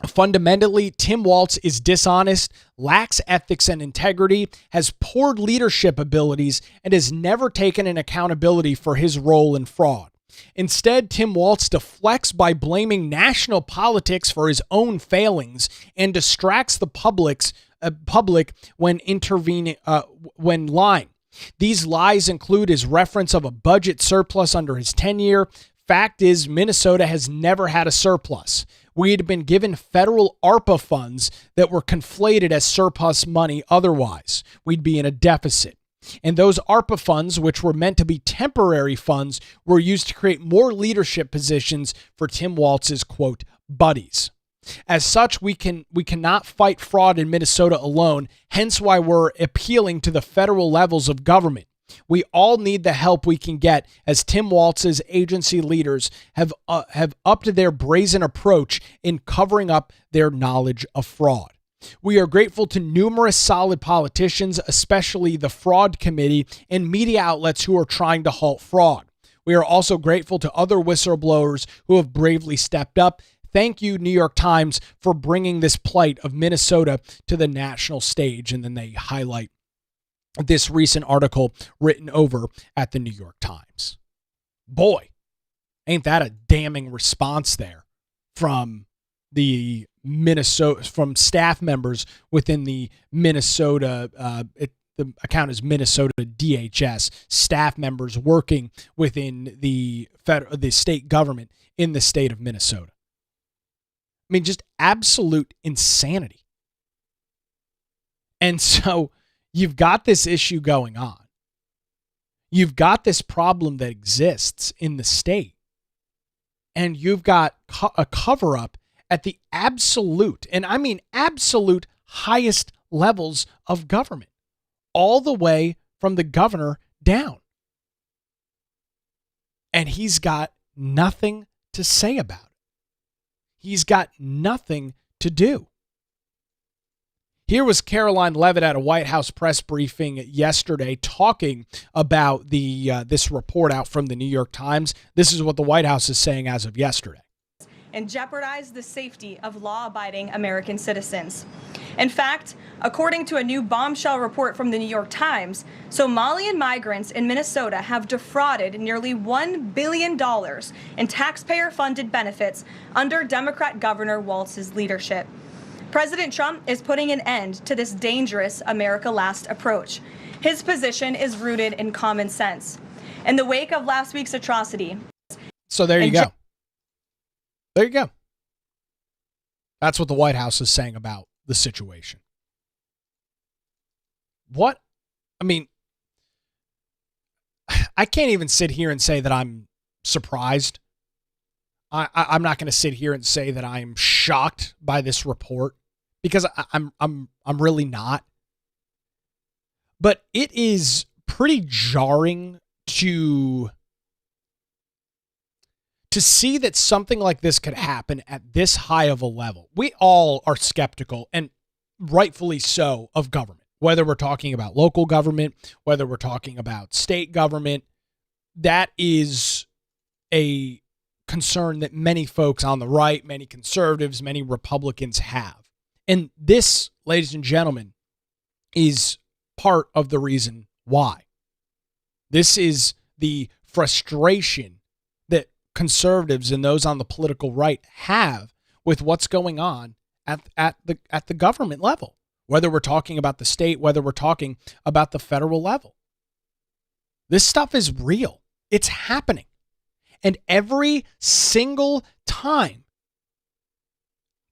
Fundamentally, Tim Walz is dishonest, lacks ethics and integrity, has poor leadership abilities, and has never taken an accountability for his role in fraud. Instead, Tim Walz deflects by blaming national politics for his own failings and distracts the public when when lying. These lies include his reference of a budget surplus under his tenure. Fact is, Minnesota has never had a surplus. We had been given federal ARPA funds that were conflated as surplus money otherwise. We'd be in a deficit. And those ARPA funds, which were meant to be temporary funds, were used to create more leadership positions for Tim Walz's, quote, buddies. As such, we cannot fight fraud in Minnesota alone, hence why we're appealing to the federal levels of government. We all need the help we can get, as Tim Walz's agency leaders have upped their brazen approach in covering up their knowledge of fraud. We are grateful to numerous solid politicians, especially the Fraud Committee and media outlets who are trying to halt fraud. We are also grateful to other whistleblowers who have bravely stepped up. Thank you, New York Times, for bringing this plight of Minnesota to the national stage. And then they highlight this recent article written over at the New York Times. Boy, ain't that a damning response there from from staff members within the Minnesota, the account is Minnesota DHS, staff members working within the state government in the state of Minnesota. I mean, just absolute insanity. And so you've got this issue going on. You've got this problem that exists in the state. And you've got a cover-up at the absolute, and I mean absolute, highest levels of government, all the way from the governor down. And he's got nothing to say about it. He's got nothing to do. Here was Caroline Leavitt at a White House press briefing yesterday talking about this report out from the New York Times. This is what the White House is saying as of yesterday. And jeopardize the safety of law-abiding American citizens. In fact, according to a new bombshell report from the New York Times, Somalian migrants in Minnesota have defrauded nearly $1 billion in taxpayer-funded benefits under Democrat Governor Walz's leadership. President Trump is putting an end to this dangerous America Last approach. His position is rooted in common sense. In the wake of last week's atrocity. So there you go. There you go. That's what the White House is saying about the situation. What? I mean, I can't even sit here and say that I'm surprised. I'm not going to sit here and say that I am shocked by this report, because I'm really not. But it is pretty jarring to see that something like this could happen at this high of a level. We all are skeptical, and rightfully so, of government, whether we're talking about local government, whether we're talking about state government. That is a concern that many folks on the right, many conservatives, many Republicans have. And this, ladies and gentlemen, is part of the reason why. This is the frustration that conservatives and those on the political right have with what's going on at the government level, whether we're talking about the state, whether we're talking about the federal level. This stuff is real. It's happening. And every single time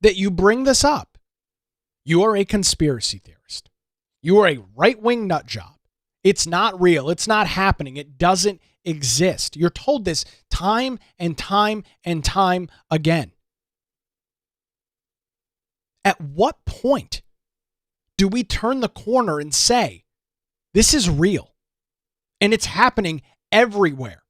that you bring this up, you are a conspiracy theorist. You are a right-wing nut job. It's not real. It's not happening. It doesn't exist. You're told this time and time and time again. At what point do we turn the corner and say, this is real and it's happening everywhere?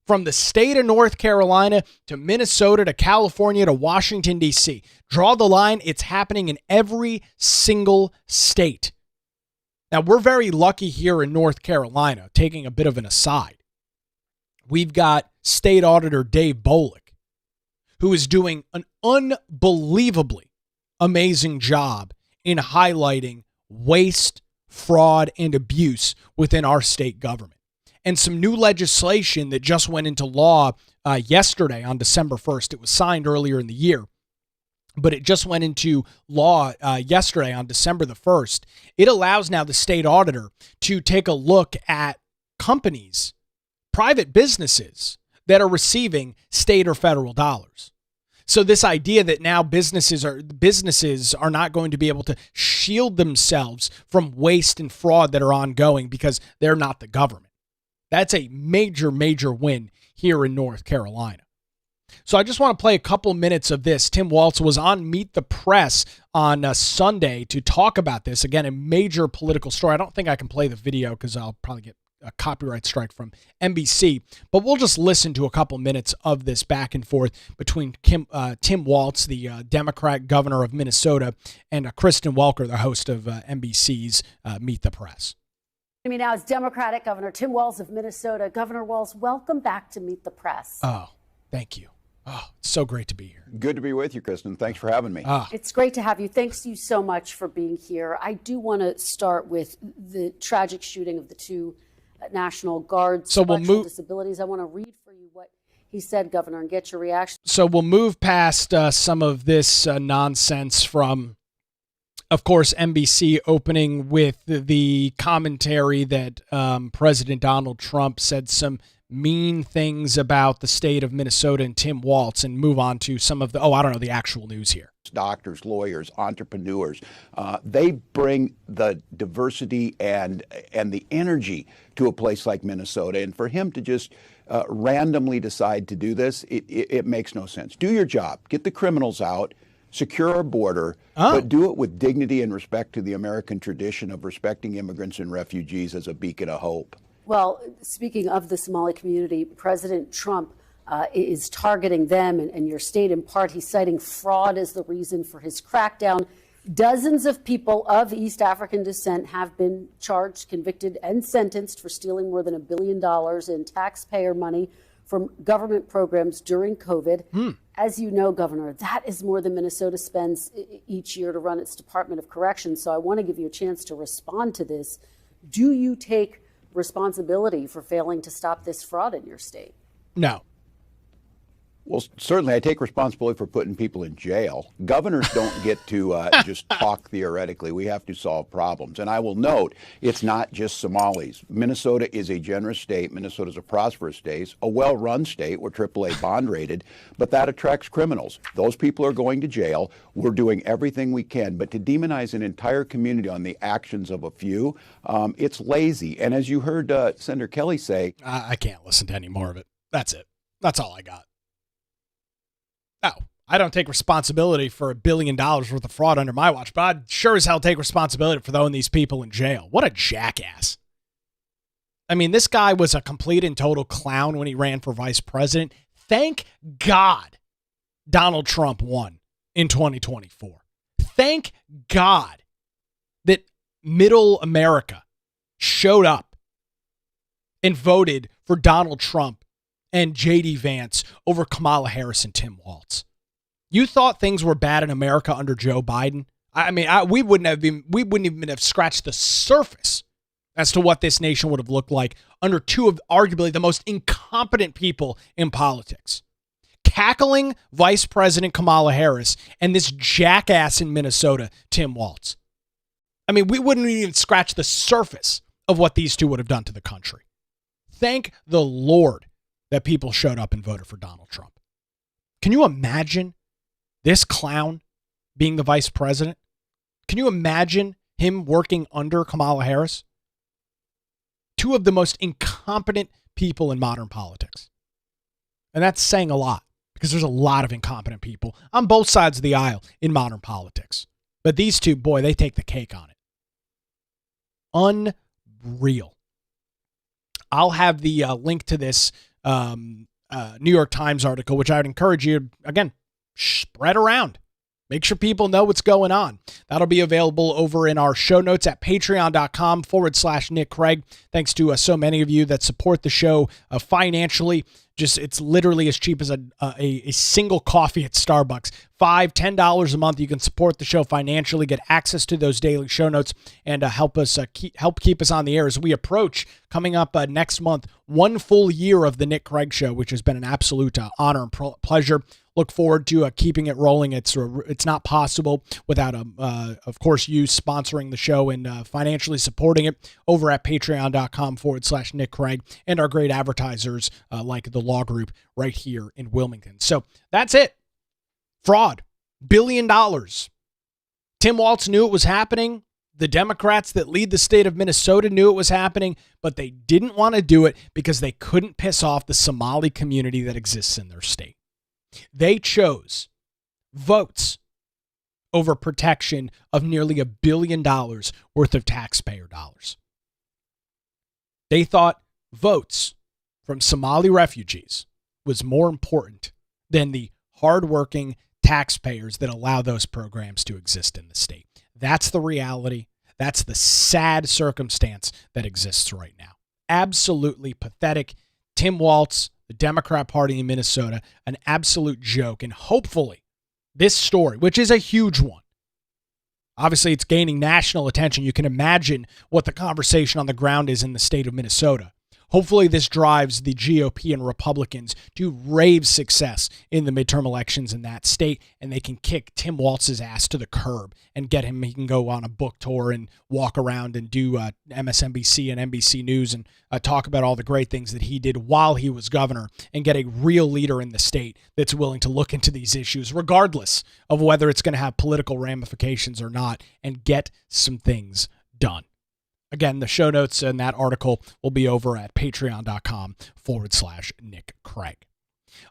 From the state of North Carolina to Minnesota to California to Washington, D.C. Draw the line. It's happening in every single state. Now, we're very lucky here in North Carolina, taking a bit of an aside. We've got State Auditor Dave Bolick, who is doing an unbelievably amazing job in highlighting waste, fraud, and abuse within our state government. And some new legislation that just went into law yesterday on December 1st. It was signed earlier in the year, but it just went into law yesterday on December the 1st. It allows now the state auditor to take a look at companies, private businesses that are receiving state or federal dollars. So this idea that now businesses are not going to be able to shield themselves from waste and fraud that are ongoing because they're not the government. That's a major, major win here in North Carolina. So I just want to play a couple minutes of this. Tim Walz was on Meet the Press on Sunday to talk about this. Again, a major political story. I don't think I can play the video because I'll probably get a copyright strike from NBC. But we'll just listen to a couple minutes of this back and forth between Tim Walz, the Democratic governor of Minnesota, and Kristen Welker, the host of NBC's Meet the Press. Joining me now is Democratic Governor Tim Walz of Minnesota. Governor Walz, welcome back to Meet the Press. Oh, thank you. Oh, it's so great to be here. Good to be with you, Kristen. Thanks for having me. It's great to have you. Thanks you so much for being here. I do want to start with the tragic shooting of the two National Guards with intellectual disabilities. I want to read for you what he said, Governor, and get your reaction. So we'll move past some of this nonsense from, of course, NBC opening with the commentary that President Donald Trump said some mean things about the state of Minnesota and Tim Walz, and move on to some of the, the actual news here. Doctors, lawyers, entrepreneurs, they bring the diversity and the energy to a place like Minnesota. And for him to just randomly decide to do this, it makes no sense. Do your job. Get the criminals out. Secure our border, but do it with dignity and respect to the American tradition of respecting immigrants and refugees as a beacon of hope. Well, speaking of the Somali community, President Trump is targeting them and your state in part. He's citing fraud as the reason for his crackdown. Dozens of people of East African descent have been charged, convicted, and sentenced for stealing more than $1 billion in taxpayer money from government programs during COVID. As you know, Governor, that is more than Minnesota spends each year to run its Department of Corrections. So I want to give you a chance to respond to this. Do you take responsibility for failing to stop this fraud in your state? No. Well, certainly I take responsibility for putting people in jail. Governors don't get to just talk theoretically. We have to solve problems. And I will note, it's not just Somalis. Minnesota is a generous state. Minnesota is a prosperous state, a well-run state. We're AAA bond rated, but that attracts criminals. Those people are going to jail. We're doing everything we can. But to demonize an entire community on the actions of a few, it's lazy. And as you heard Senator Kelly say, I can't listen to any more of it. That's it. That's all I got. No, I don't take responsibility for $1 billion worth of fraud under my watch, but I'd sure as hell take responsibility for throwing these people in jail. What a jackass. I mean, this guy was a complete and total clown when he ran for vice president. Thank God Donald Trump won in 2024. Thank God that middle America showed up and voted for Donald Trump and J.D. Vance over Kamala Harris and Tim Walz. You thought things were bad in America under Joe Biden? I mean, we wouldn't even have scratched the surface as to what this nation would have looked like under two of arguably the most incompetent people in politics. Cackling Vice President Kamala Harris and this jackass in Minnesota, Tim Walz. I mean, we wouldn't even scratch the surface of what these two would have done to the country. Thank the Lord that people showed up and voted for Donald Trump. Can you imagine this clown being the vice president? Can you imagine him working under Kamala Harris? Two of the most incompetent people in modern politics. And that's saying a lot because there's a lot of incompetent people on both sides of the aisle in modern politics. But these two, boy, they take the cake on it. Unreal. I'll have the link to this New York Times article, which I would encourage you, again, spread around. Make sure people know what's going on. That'll be available over in our show notes at patreon.com/Nick Craig. Thanks to so many of you that support the show financially. It's literally as cheap as a single coffee at Starbucks. $5, $10 a month. You can support the show financially, get access to those daily show notes, and help us keep us on the air as we approach coming up next month 1 full year of the Nick Craig Show, which has been an absolute honor and pleasure. Look forward to keeping it rolling. It's not possible without, of course, you sponsoring the show and financially supporting it over at patreon.com/Nick Craig and our great advertisers like the Law Group right here in Wilmington. So that's it. Fraud. $1 billion. Tim Walz knew it was happening. The Democrats that lead the state of Minnesota knew it was happening, but they didn't want to do it because they couldn't piss off the Somali community that exists in their state. They chose votes over protection of nearly $1 billion worth of taxpayer dollars. They thought votes from Somali refugees was more important than the hardworking taxpayers that allow those programs to exist in the state. That's the reality. That's the sad circumstance that exists right now. Absolutely pathetic. Tim Walz, the Democrat Party in Minnesota, an absolute joke. And hopefully this story, which is a huge one, obviously it's gaining national attention. You can imagine what the conversation on the ground is in the state of Minnesota. Hopefully this drives the GOP and Republicans to rave success in the midterm elections in that state, and they can kick Tim Walz's ass to the curb and get him. He can go on a book tour and walk around and do MSNBC and NBC News and talk about all the great things that he did while he was governor and get a real leader in the state that's willing to look into these issues, regardless of whether it's going to have political ramifications or not, and get some things done. Again, the show notes in that article will be over at patreon.com/Nick Craig.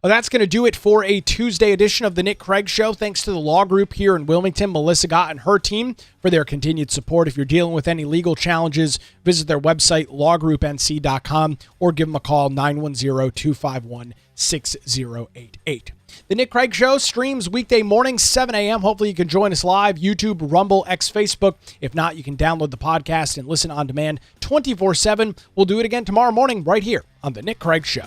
Well, that's going to do it for a Tuesday edition of the Nick Craig Show. Thanks to the Law Group here in Wilmington, Melissa Gott and her team for their continued support. If you're dealing with any legal challenges, visit their website, lawgroupnc.com, or give them a call, 910-251-6088. The Nick Craig Show streams weekday mornings, 7 a.m. Hopefully you can join us live, YouTube, Rumble, X, Facebook. If not, you can download the podcast and listen on demand 24/7. We'll do it again tomorrow morning right here on the Nick Craig Show.